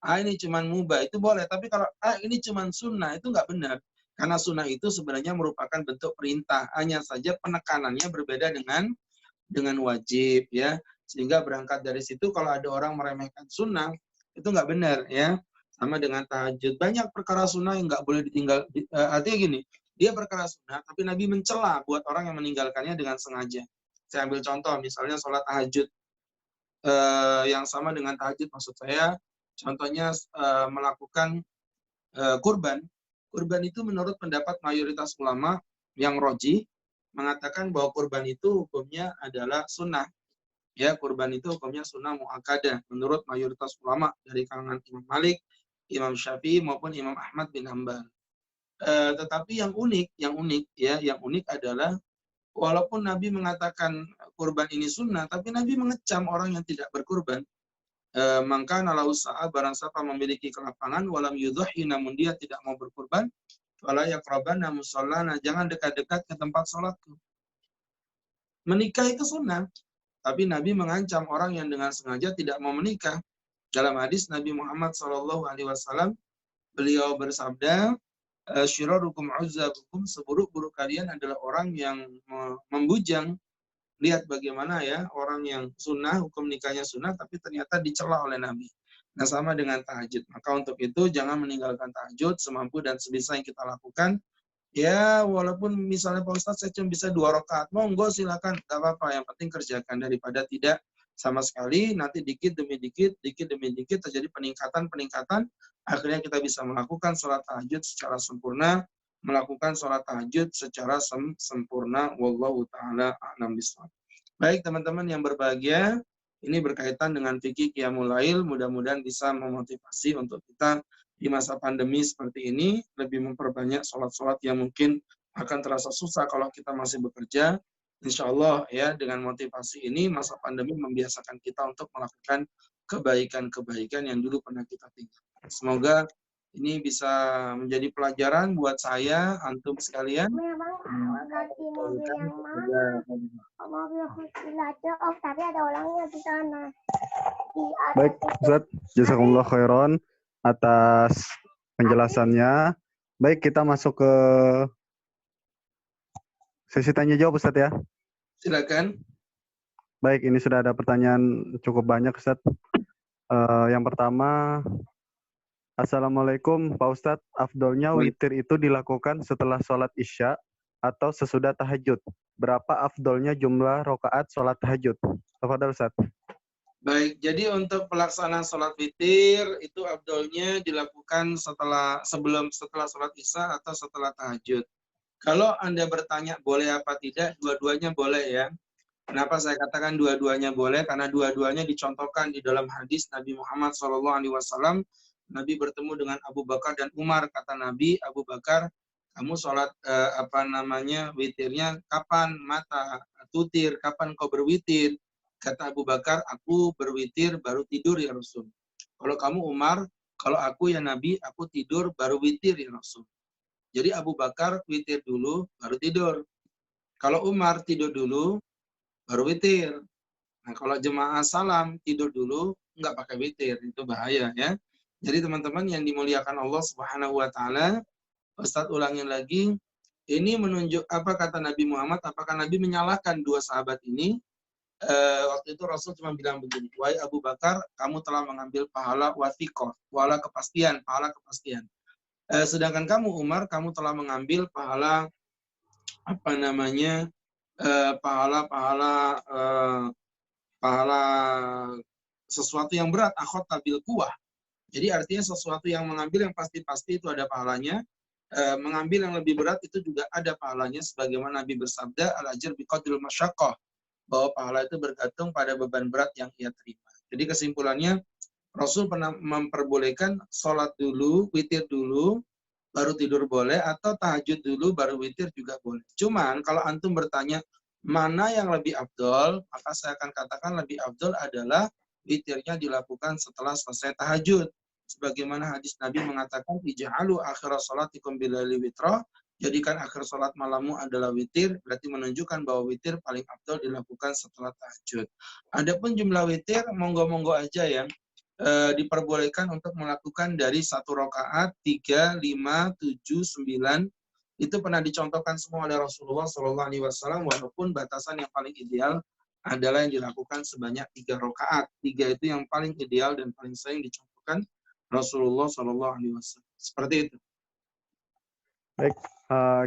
Ini cuma mubah. Itu boleh. Tapi kalau ini cuma sunnah, itu nggak benar. Karena sunnah itu sebenarnya merupakan bentuk perintah. Hanya saja penekanannya berbeda dengan wajib, ya. Sehingga berangkat dari situ, kalau ada orang meremehkan sunnah, itu nggak benar, ya. Sama dengan tahajud. Banyak perkara sunnah yang nggak boleh ditinggal. Artinya gini, dia perkara sunnah, tapi Nabi mencela buat orang yang meninggalkannya dengan sengaja. Saya ambil contoh, misalnya sholat tahajud. Yang sama dengan tahajud, maksud saya, contohnya melakukan kurban. Kurban itu menurut pendapat mayoritas ulama yang roji, mengatakan bahwa kurban itu hukumnya adalah sunnah. Ya, kurban itu hukumnya sunnah muakkadah menurut mayoritas ulama dari kalangan Imam Malik, Imam Syafi'i maupun Imam Ahmad bin Hanbal. Tetapi yang unik adalah Walaupun Nabi mengatakan kurban ini sunnah, tapi Nabi mengecam orang yang tidak berkurban. Maka nalau usaha barang siapa memiliki kelapangan walam yudhi, namun dia tidak mau berkurban, wala yaqrabanna musallana, jangan dekat-dekat ke tempat sholatku. Menikah itu sunnah, tapi Nabi mengancam orang yang dengan sengaja tidak mau menikah. Dalam hadis Nabi Muhammad SAW, beliau bersabda, syirarukum uzzabukum, seburuk-buruk kalian adalah orang yang membujang. Lihat bagaimana ya, orang yang sunnah, hukum nikahnya sunnah, tapi ternyata dicela oleh Nabi. Nah, sama dengan tahajud. Maka untuk itu jangan meninggalkan tahajud semampu dan sebisa yang kita lakukan. Ya, walaupun misalnya Pak Ustadz saya cuma bisa 2 rakaat, monggo silakan, tidak apa-apa. Yang penting kerjakan daripada tidak sama sekali. Nanti dikit demi dikit terjadi peningkatan. Akhirnya kita bisa melakukan sholat tahajud secara sempurna, melakukan sholat tahajud secara sempurna. Wallahu ta'ala a'lam bishawab. Baik teman-teman yang berbahagia, ini berkaitan dengan fikih Qiyamul Lail, mudah-mudahan bisa memotivasi untuk kita di masa pandemi seperti ini, lebih memperbanyak sholat-sholat yang mungkin akan terasa susah kalau kita masih bekerja. Insya Allah ya, dengan motivasi ini, masa pandemi membiasakan kita untuk melakukan kebaikan-kebaikan yang dulu pernah kita tinggalkan. Semoga ini bisa menjadi pelajaran buat saya, antum sekalian. Ganti mobil yang mana? Mobil khusus aja, oh tapi ada orangnya di sana. Baik, Ustaz, jazakumullah khairan atas penjelasannya. Baik, kita masuk ke sesi tanya jawab, Ustaz ya. Silakan. Baik, ini sudah ada pertanyaan cukup banyak, Ustaz. Yang pertama, Assalamualaikum Pak Ustadz, afdolnya witir itu dilakukan setelah sholat isya atau sesudah tahajud. Berapa afdolnya jumlah rakaat sholat tahajud? Tafadhol Ustadz. Baik, jadi untuk pelaksanaan sholat witir itu afdolnya dilakukan setelah sholat isya atau setelah tahajud. Kalau Anda bertanya boleh apa tidak, dua-duanya boleh ya. Kenapa saya katakan dua-duanya boleh? Karena dua-duanya dicontohkan di dalam hadis Nabi Muhammad SAW. Nabi bertemu dengan Abu Bakar dan Umar. Kata Nabi, Abu Bakar, kamu sholat witirnya kapan? Mata tutir, kapan kau berwitir? Kata Abu Bakar, aku berwitir baru tidur ya Rasul. Kalau kamu Umar, kalau aku ya Nabi, aku tidur baru witir ya Rasul. Jadi Abu Bakar witir dulu baru tidur. Kalau Umar tidur dulu baru witir. Nah, kalau jemaah salam tidur dulu nggak pakai witir, itu bahaya ya. Jadi teman-teman yang dimuliakan Allah Subhanahu wa taala, Ustaz ulangin lagi, ini menunjuk apa kata Nabi Muhammad, apakah Nabi menyalahkan dua sahabat ini? Waktu itu Rasul cuma bilang begini, wahai Abu Bakar, kamu telah mengambil pahala wathiqah, pahala kepastian. Sedangkan kamu Umar, kamu telah mengambil pahala pahala sesuatu yang berat, akhota bil kuwah. Jadi artinya sesuatu yang mengambil yang pasti-pasti itu ada pahalanya. Mengambil yang lebih berat itu juga ada pahalanya, sebagaimana Nabi bersabda, al-ajr biqadril masyaqqah, bahwa pahala itu bergantung pada beban berat yang ia terima. Jadi kesimpulannya, Rasul pernah memperbolehkan sholat dulu, witir dulu, baru tidur boleh, atau tahajud dulu, baru witir juga boleh. Cuman kalau antum bertanya, mana yang lebih afdol, maka saya akan katakan lebih afdol adalah witirnya dilakukan setelah selesai tahajud. Sebagaimana hadis Nabi mengatakan, ij'alu akhir sholatikum bilaili witra, jadikan akhir sholat malammu adalah witir, berarti menunjukkan bahwa witir paling afdol dilakukan setelah tahajud. Adapun jumlah witir, monggo-monggo aja ya. Diperbolehkan untuk melakukan dari 1 rakaat, 3, 5, 7, 9. Itu pernah dicontohkan semua oleh Rasulullah SAW, walaupun batasan yang paling ideal adalah yang dilakukan sebanyak 3 rakaat. 3 itu yang paling ideal dan paling sering dicontohkan Rasulullah SAW. Seperti itu. Baik,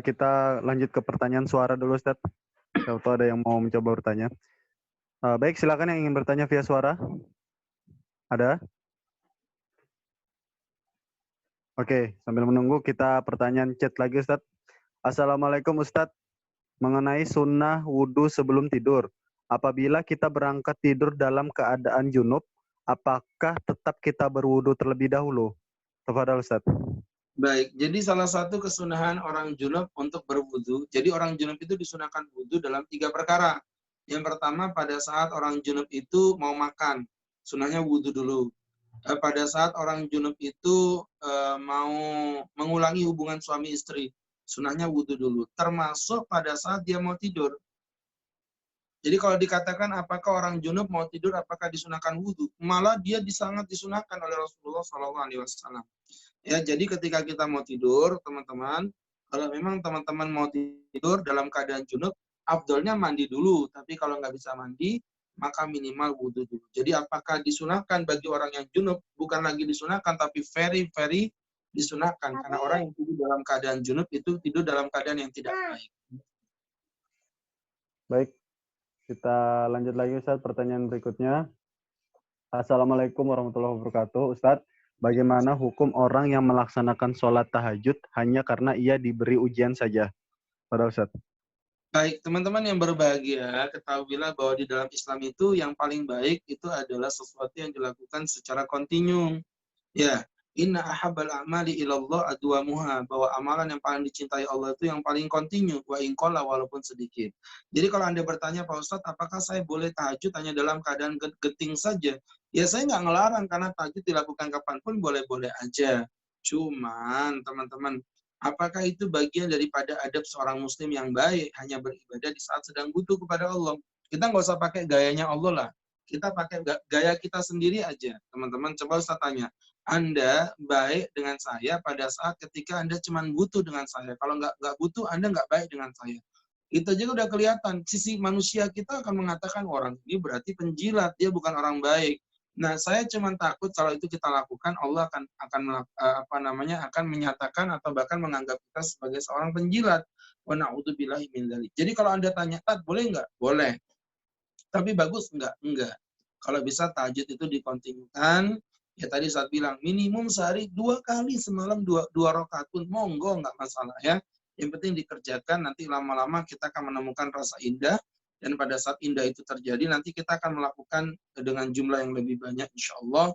kita lanjut ke pertanyaan suara dulu Ustaz. Kalau ada yang mau mencoba bertanya. Baik, silakan yang ingin bertanya via suara. Ada? Oke, sambil menunggu kita pertanyaan chat lagi Ustaz. Assalamualaikum Ustaz. Mengenai sunnah wudhu sebelum tidur. Apabila kita berangkat tidur dalam keadaan junub, apakah tetap kita berwudhu terlebih dahulu? Tafadhol Ustaz. Baik, jadi salah satu kesunahan orang junub untuk berwudu. Jadi orang junub itu disunahkan wudu dalam 3 perkara. Yang pertama pada saat orang junub itu mau makan, sunahnya wudu dulu. Pada saat orang junub itu mau mengulangi hubungan suami istri, sunahnya wudu dulu. Termasuk pada saat dia mau tidur. Jadi kalau dikatakan apakah orang junub mau tidur, apakah disunahkan wudu? Malah dia sangat disunahkan oleh Rasulullah SAW. Ya, jadi ketika kita mau tidur, teman-teman, kalau memang teman-teman mau tidur dalam keadaan junub, afdolnya mandi dulu. Tapi kalau nggak bisa mandi, maka minimal wudhu dulu. Jadi apakah disunahkan bagi orang yang junub? Bukan lagi disunahkan, tapi very, very disunahkan. Karena orang yang tidur dalam keadaan junub itu tidur dalam keadaan yang tidak baik. Baik, kita lanjut lagi Ustaz, pertanyaan berikutnya. Assalamualaikum warahmatullahi wabarakatuh. Ustaz, bagaimana hukum orang yang melaksanakan sholat tahajud hanya karena ia diberi ujian saja? Pada Ustaz. Baik, teman-teman yang berbahagia, ketahuilah bahwa di dalam Islam itu yang paling baik itu adalah sesuatu yang dilakukan secara kontinu. Ya, inna ahabbal a'mali ilallah adwamuha, bahwa amalan yang paling dicintai Allah itu yang paling kontinu, wa inqalla, walaupun sedikit. Jadi kalau Anda bertanya, Pak Ustadz, apakah saya boleh tahajud hanya dalam keadaan genting saja? Ya, saya nggak ngelarang, karena tahajud dilakukan kapanpun boleh-boleh aja. Cuman, teman-teman, apakah itu bagian daripada adab seorang muslim yang baik, hanya beribadah di saat sedang butuh kepada Allah? Kita nggak usah pakai gayanya Allah lah. Kita pakai gaya kita sendiri aja. Teman-teman, coba Ustaz tanya. Anda baik dengan saya pada saat ketika Anda cuma butuh dengan saya. Kalau nggak butuh, Anda nggak baik dengan saya. Itu aja udah kelihatan. Sisi manusia kita akan mengatakan orang ini berarti penjilat, dia bukan orang baik. Nah, saya cuma takut kalau itu kita lakukan, Allah akan menyatakan atau bahkan menganggap kita sebagai seorang penjilat. Wa na'udzubillahi min dzalik. Jadi kalau Anda tanya, "Tat, boleh nggak?" Boleh. Tapi bagus enggak? Enggak. Kalau bisa tahajud itu dikontinukan, ya tadi saat bilang minimum sehari 2 kali semalam 2 rakaat pun monggo, enggak masalah ya. Yang penting dikerjakan, nanti lama-lama kita akan menemukan rasa indah, dan pada saat indah itu terjadi nanti kita akan melakukan dengan jumlah yang lebih banyak insyaallah.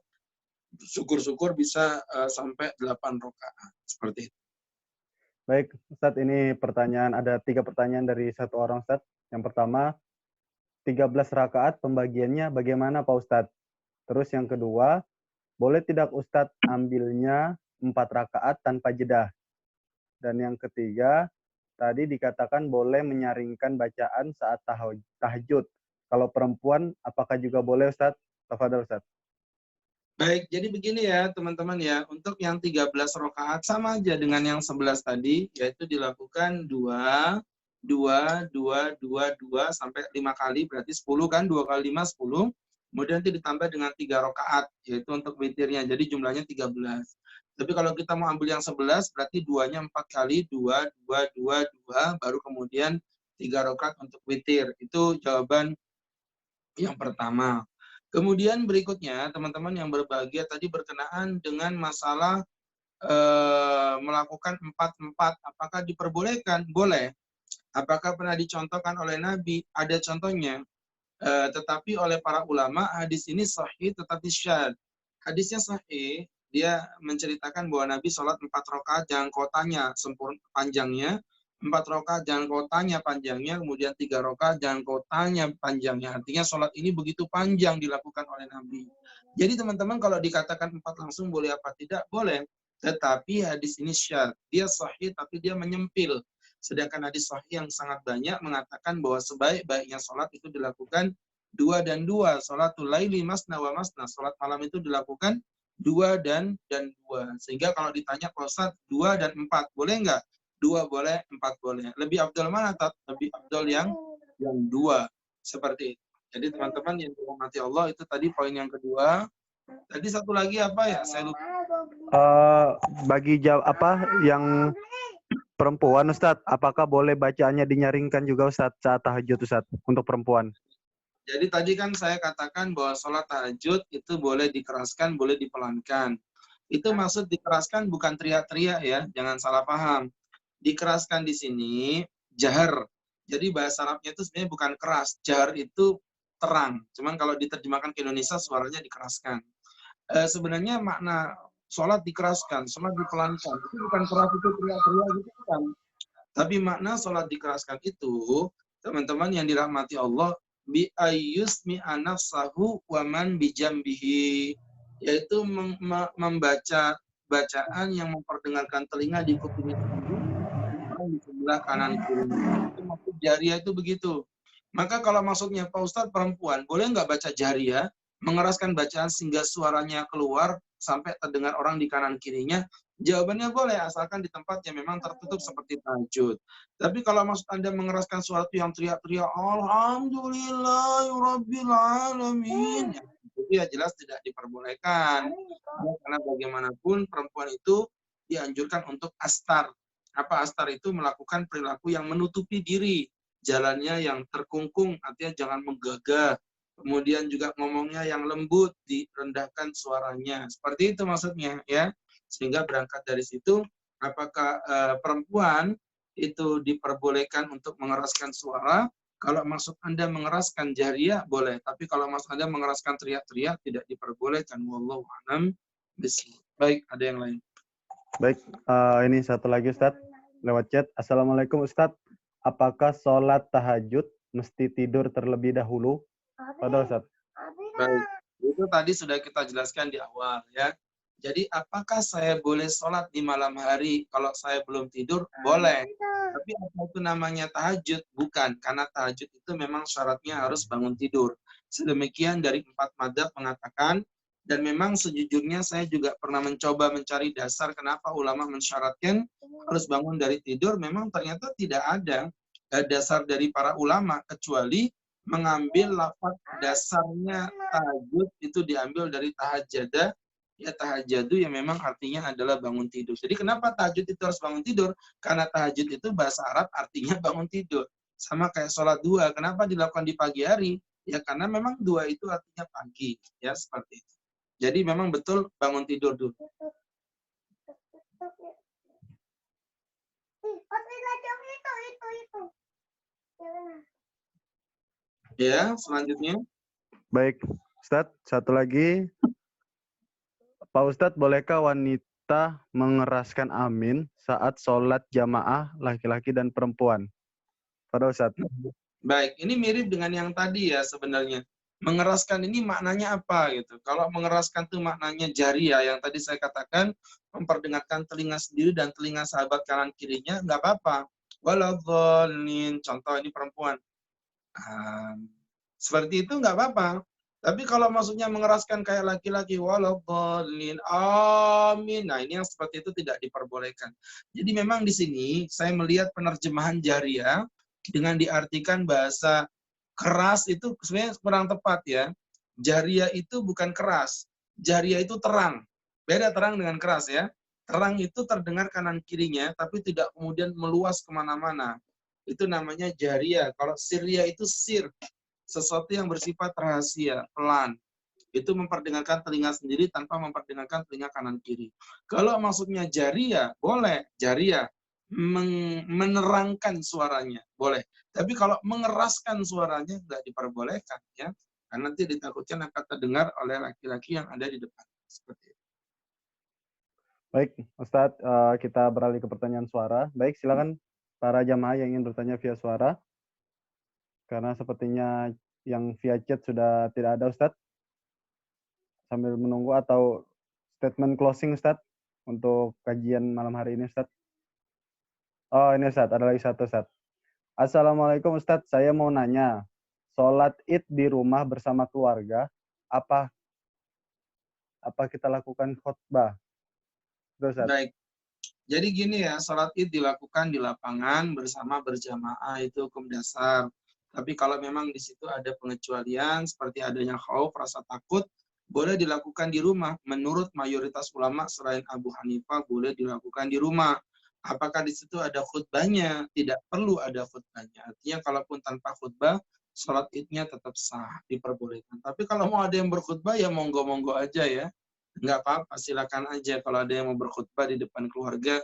Syukur-syukur bisa sampai 8 rakaat seperti itu. Baik, Ustadz, ini ada 3 pertanyaan dari satu orang Ustadz. Yang pertama, 13 rakaat pembagiannya bagaimana Pak Ustadz? Terus yang kedua, boleh tidak Ustadz ambilnya 4 rakaat tanpa jeda? Dan yang ketiga, tadi dikatakan boleh menyaringkan bacaan saat tahajud. Kalau perempuan, apakah juga boleh Ustadz? Tafadhol Ustadz. Baik, jadi begini ya teman-teman ya, untuk yang 13 rakaat sama aja dengan yang 11 tadi, yaitu dilakukan 2 sampai 5 kali, berarti 10 kan, 2 kali 5, 10. Kemudian nanti ditambah dengan 3 rakaat, yaitu untuk witirnya, jadi jumlahnya 13. Tapi kalau kita mau ambil yang 11, berarti 2-nya 4 kali, 2, baru kemudian 3 rakaat untuk witir. Itu jawaban yang pertama. Kemudian berikutnya, teman-teman yang berbahagia tadi berkenaan dengan masalah melakukan 4-4. Apakah diperbolehkan? Boleh. Apakah pernah dicontohkan oleh Nabi? Ada contohnya. Tetapi oleh para ulama, hadis ini sahih tetapi syad. Hadisnya sahih, dia menceritakan bahwa Nabi sholat 4 rakaat, jangan kau tanya sempurna panjangnya. 4 rakaat jangan kau tanya panjangnya, kemudian 3 rakaat jangan kau tanya panjangnya. Artinya sholat ini begitu panjang dilakukan oleh Nabi. Jadi teman-teman kalau dikatakan 4 langsung boleh apa tidak? Boleh. Tetapi hadis ini syad. Dia sahih tapi dia menyempil. Sedangkan hadis sahih yang sangat banyak mengatakan bahwa sebaik-baiknya sholat itu dilakukan 2 dan 2. Sholatul laili masna wa masna. Sholat malam itu dilakukan 2 dan 2. Sehingga kalau ditanya Pak Ustadz 2 dan 4 boleh nggak? 2 boleh, 4 boleh. Lebih afdal mana, Tat? Lebih afdal yang 2. Seperti itu. Jadi teman-teman yang dirahmati Allah, itu tadi poin yang kedua. Tadi satu lagi apa ya? Saya lupa. Yang perempuan Ustadz, apakah boleh bacaannya dinyaringkan juga Ustadz saat tahajud Ustadz untuk perempuan? Jadi tadi kan saya katakan bahwa sholat tahajud itu boleh dikeraskan, boleh dipelankan. Itu maksud dikeraskan bukan teriak-teriak ya, jangan salah paham. Dikeraskan di sini jahar. Jadi bahasa Arabnya itu sebenarnya bukan keras. Jahar itu terang. Cuman kalau diterjemahkan ke Indonesia suaranya dikeraskan. Sebenarnya makna sholat dikeraskan, sholat dipelankan. Itu bukan keras itu teriak-teriak gitu kan. Tapi makna sholat dikeraskan itu, teman-teman yang dirahmati Allah, bi ayyusmi anafsahu wa man bijambihi, yaitu membaca bacaan yang memperdengarkan telinga di kupingnya sendiri dan orang di sebelah kanan kirinya. Itu maksud jariyah itu begitu. Maka kalau maksudnya Pak Ustadz perempuan, boleh nggak baca jariyah, mengeraskan bacaan sehingga suaranya keluar sampai terdengar orang di kanan kirinya? Jawabannya boleh, asalkan di tempat yang memang tertutup seperti tahajud. Tapi kalau maksud Anda mengeraskan suatu yang teriak-teriak, Alhamdulillahirabbil alamin, itu ya jelas tidak diperbolehkan. Ya, karena bagaimanapun perempuan itu dianjurkan untuk astar. Apa astar itu? Melakukan perilaku yang menutupi diri, jalannya yang terkungkung, artinya jangan menggagah. Kemudian juga ngomongnya yang lembut, direndahkan suaranya. Seperti itu maksudnya, ya. Sehingga berangkat dari situ, apakah perempuan itu diperbolehkan untuk mengeraskan suara? Kalau maksud Anda mengeraskan jariyah, boleh. Tapi kalau maksud Anda mengeraskan teriak-teriak, tidak diperbolehkan. Wallahu a'lam bishawab. Baik, ada yang lain. Baik, ini satu lagi Ustadz, lewat chat. Assalamualaikum Ustadz, apakah sholat tahajud mesti tidur terlebih dahulu? Pada Ustadz. Baik, itu tadi sudah kita jelaskan di awal, ya. Jadi apakah saya boleh sholat di malam hari kalau saya belum tidur? Boleh. Tapi apa itu namanya tahajud? Bukan, karena tahajud itu memang syaratnya harus bangun tidur. Sedemikian dari 4 madzhab mengatakan, dan memang sejujurnya saya juga pernah mencoba mencari dasar kenapa ulama mensyaratkan harus bangun dari tidur. Memang ternyata tidak ada dasar dari para ulama, kecuali mengambil lafaz dasarnya tahajud itu diambil dari tahajada, ya tahajadu yang memang artinya adalah bangun tidur. Jadi kenapa tahajud itu harus bangun tidur? Karena tahajud itu bahasa Arab artinya bangun tidur. Sama kayak sholat dua, kenapa dilakukan di pagi hari? Ya karena memang dua itu artinya pagi, ya seperti itu. Jadi memang betul bangun tidur dulu. Ya, selanjutnya. Baik, Ustadz, satu lagi. Pak Ustadz, bolehkah wanita mengeraskan amin saat sholat jamaah laki-laki dan perempuan? Pada Ustadz. Baik, ini mirip dengan yang tadi ya sebenarnya. Mengeraskan ini maknanya apa gitu. Kalau mengeraskan itu maknanya jariyah yang tadi saya katakan, memperdengarkan telinga sendiri dan telinga sahabat kanan kirinya, nggak apa-apa. Waladhdallin, contoh ini perempuan. Seperti itu nggak apa-apa. Tapi kalau maksudnya mengeraskan kayak laki-laki, waladhdallin, amin. Nah, ini yang seperti itu tidak diperbolehkan. Jadi memang di sini saya melihat penerjemahan jariyah dengan diartikan bahasa keras itu sebenarnya kurang tepat ya. Jariyah itu bukan keras. Jariyah itu terang. Beda terang dengan keras ya. Terang itu terdengar kanan kirinya, tapi tidak kemudian meluas kemana-mana. Itu namanya jariyah. Kalau siriyah itu sir. Sesuatu yang bersifat rahasia, pelan. Itu memperdengarkan telinga sendiri tanpa memperdengarkan telinga kanan kiri. Kalau maksudnya jariyah, boleh. Jariyah menerangkan suaranya, boleh. Tapi kalau mengeraskan suaranya tidak diperbolehkan, ya, karena nanti ditakutkan akan terdengar oleh laki-laki yang ada di depan. Seperti itu. Baik, Ustadz, kita beralih ke pertanyaan suara. Baik, silakan para jamaah yang ingin bertanya via suara. Karena sepertinya yang via chat sudah tidak ada, Ustadz. Sambil menunggu atau statement closing, Ustadz, untuk kajian malam hari ini, Ustadz. Oh, ini Ustadz, ada lagi satu, Ustadz. Assalamualaikum Ustadz, saya mau nanya, sholat id di rumah bersama keluarga, apa kita lakukan khutbah? Baik. Jadi gini ya, sholat id dilakukan di lapangan bersama berjamaah, itu hukum dasar. Tapi kalau memang di situ ada pengecualian, seperti adanya khauf, rasa takut, boleh dilakukan di rumah. Menurut mayoritas ulama selain Abu Hanifah, boleh dilakukan di rumah. Apakah di situ ada khutbahnya? Tidak perlu ada khutbahnya. Artinya kalaupun tanpa khutbah, sholat idnya tetap sah, diperbolehkan. Tapi kalau mau ada yang berkhutbah, ya monggo-monggo aja ya. Nggak apa-apa, silakan aja kalau ada yang mau berkhutbah di depan keluarga.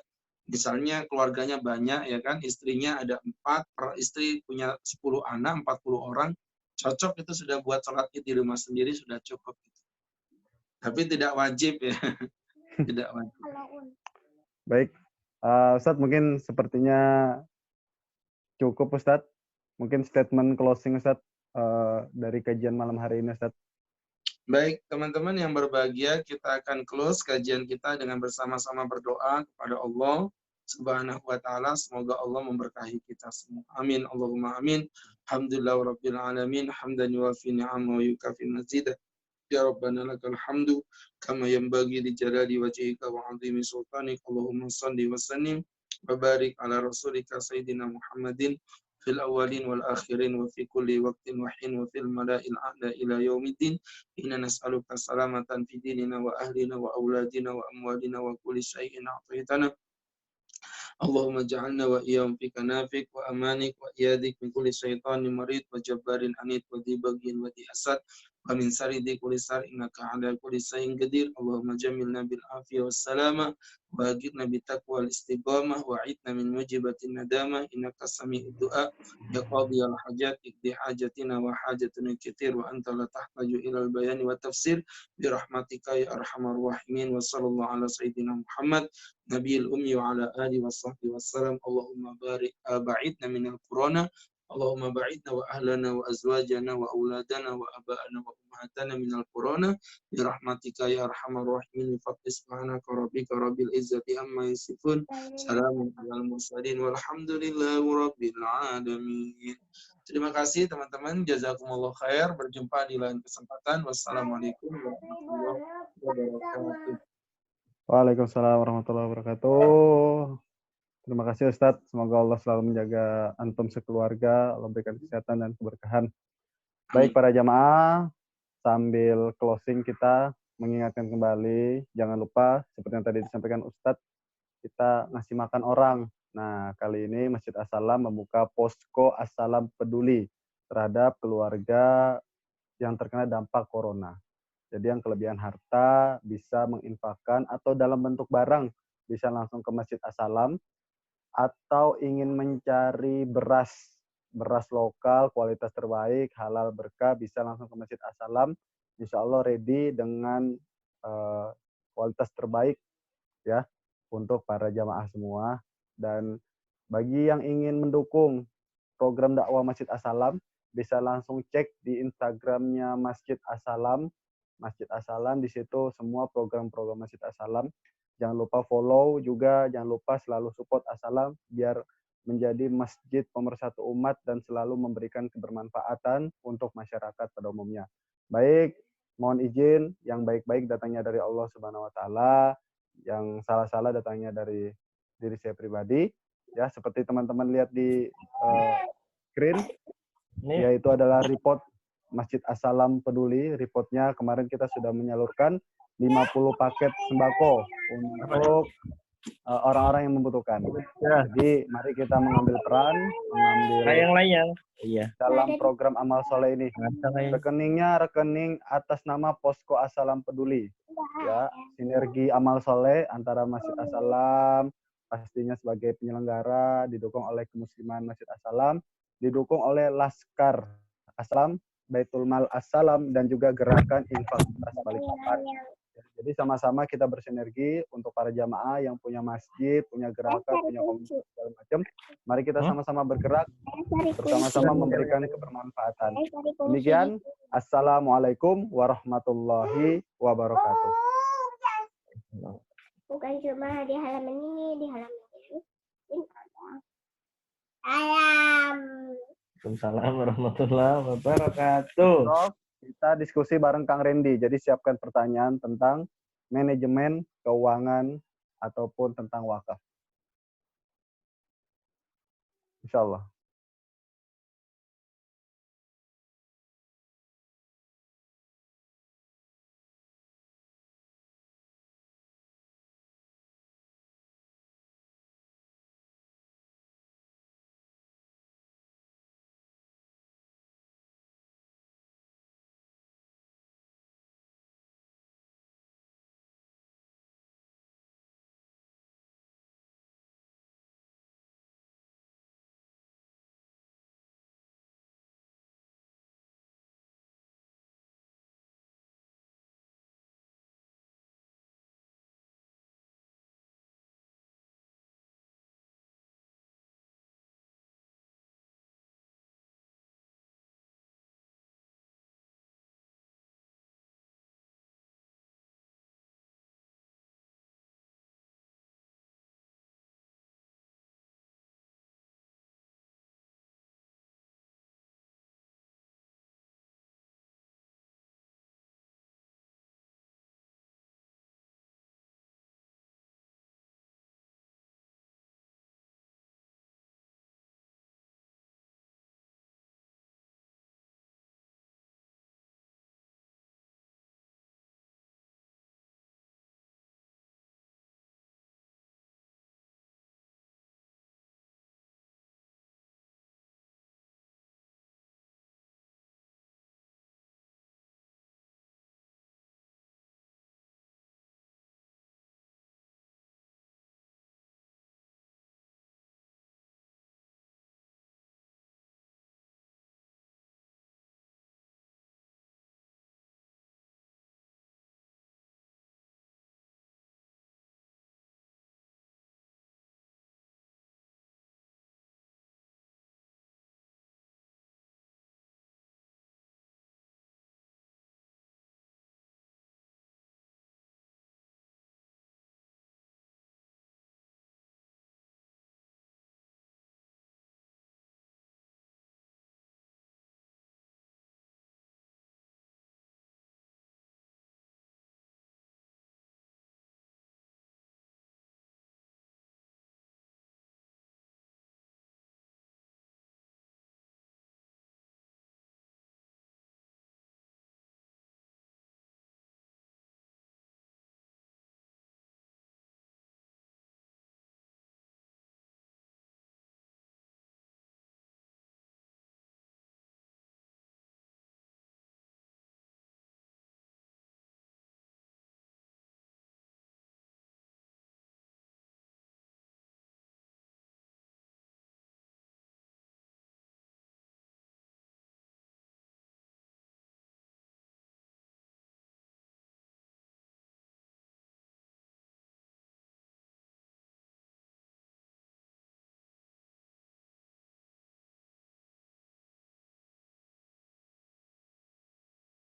Misalnya keluarganya banyak ya kan, istrinya ada 4, per istri punya 10 anak, 40 orang, cocok itu sudah buat sholat id di rumah sendiri sudah cukup. Tapi tidak wajib ya. Tidak wajib. Baik, Ustadz mungkin sepertinya cukup Ustadz. Mungkin statement closing Ustadz dari kajian malam hari ini Ustadz. Baik, teman-teman yang berbahagia, kita akan close kajian kita dengan bersama-sama berdoa kepada Allah Subhanahu wa taala. Semoga Allah memberkahi kita semua. Amin. Allahumma amin. Alhamdulillah rabbil alamin. Hamdan yuwafi ni'amahu wa yukafi mazidah. Ya Rabbana lakal hamdu kama yanbaghi li jalali wajhika wa 'azimi sultanik. Allahumma shalli wa sallim wa barik ala rasulika sayyidina Muhammadin fil awwalin wal akhirin wa fi kulli waqtin wa hin wa fil mala'il a'la ila yaumiddin. Inna nas'aluka salamatan fi dinina wa ahlina wa auladina wa amwalina wa kulli syai'in a'taytana. Allahumma ja'alna wa iyam fika nafik wa amanik wa iyadik min kulli syaitanin marid wa jabbarin anid wa dibagin wa diasad wa min saridi kulli sar innaka ala kulli syai'in qadir. Allahumma jamilna bil afiyah was salama wa agirna bi taqwa wal istiqamah wa a'idna min mujibatin nadamah innaka sami'ud du'a ya qadiyal hajat iqdi hajatina wa hajatuna katsir wa anta la tahtaju ila al bayani wa tafsir bi rahmatika ya arhamar rahimin. Wa sallallahu ala sayyidina Muhammad Nabiul Ummi wa ala alihi wa sahbihi wassalam. Allahumma barik ba'idna minal corona. Allahumma ba'idna wa ahlana wa azwajana wa auladana wa aba'ana wa ummahatana minal corona. Bi rahmatika ya arhamar rahimin. Faqis subhanaka rabbika rabbil izzati amma yasifun. Salamun alal mursalin walhamdulillahi rabbil alamin. Terima kasih teman-teman. Jazakumullah khair. Berjumpa di lain kesempatan. Wassalamualaikum warahmatullahi wabarakatuh. Waalaikumsalam warahmatullahi wabarakatuh. Terima kasih Ustadz. Semoga Allah selalu menjaga antum sekeluarga, Allah berikan kesehatan dan keberkahan. Baik para jamaah, sambil closing kita mengingatkan kembali, jangan lupa seperti yang tadi disampaikan Ustadz, kita ngasih makan orang. Nah, kali ini Masjid As-Salam membuka posko As-Salam peduli terhadap keluarga yang terkena dampak corona. Jadi yang kelebihan harta bisa menginfakkan atau dalam bentuk barang bisa langsung ke Masjid As-Salam, atau ingin mencari beras lokal kualitas terbaik halal berkah bisa langsung ke Masjid As-Salam. Insya Allah ready dengan kualitas terbaik ya untuk para jamaah semua. Dan bagi yang ingin mendukung program dakwah Masjid As-Salam bisa langsung cek di Instagramnya Masjid As-Salam. Masjid As-Salam di situ semua program-program Masjid As-Salam. Jangan lupa follow juga, jangan lupa selalu support As-Salam biar menjadi masjid pemersatu umat dan selalu memberikan kebermanfaatan untuk masyarakat pada umumnya. Baik, mohon izin yang baik-baik datangnya dari Allah Subhanahu wa taala, yang salah-salah datangnya dari diri saya pribadi. Ya, seperti teman-teman lihat di screen, yaitu adalah report Masjid As-Salam peduli. Reportnya kemarin kita sudah menyalurkan 50 paket sembako untuk orang-orang yang membutuhkan. Jadi mari kita mengambil peran, layang-layang dalam program amal soleh ini. Rekeningnya rekening atas nama Posko As-Salam Peduli. Ya, sinergi amal soleh antara Masjid As-Salam pastinya sebagai penyelenggara, didukung oleh kemusliman Masjid As-Salam, didukung oleh Laskar As-Salam, Baitul Mal As-Salam, dan juga gerakan infak Balikpapan. Jadi sama-sama kita bersinergi untuk para jamaah yang punya masjid, punya gerakan, punya komunitas segala macam. Mari kita sama-sama bergerak, bersama-sama memberikan kebermanfaatan. Demikian, Assalamualaikum warahmatullahi wabarakatuh. Bukan cuma di halaman ini, di halaman ini ada. Alam. Waalaikumsalam warahmatullahi wabarakatuh. Kita diskusi bareng Kang Randy. Jadi siapkan pertanyaan tentang manajemen keuangan ataupun tentang wakaf. Insya Allah.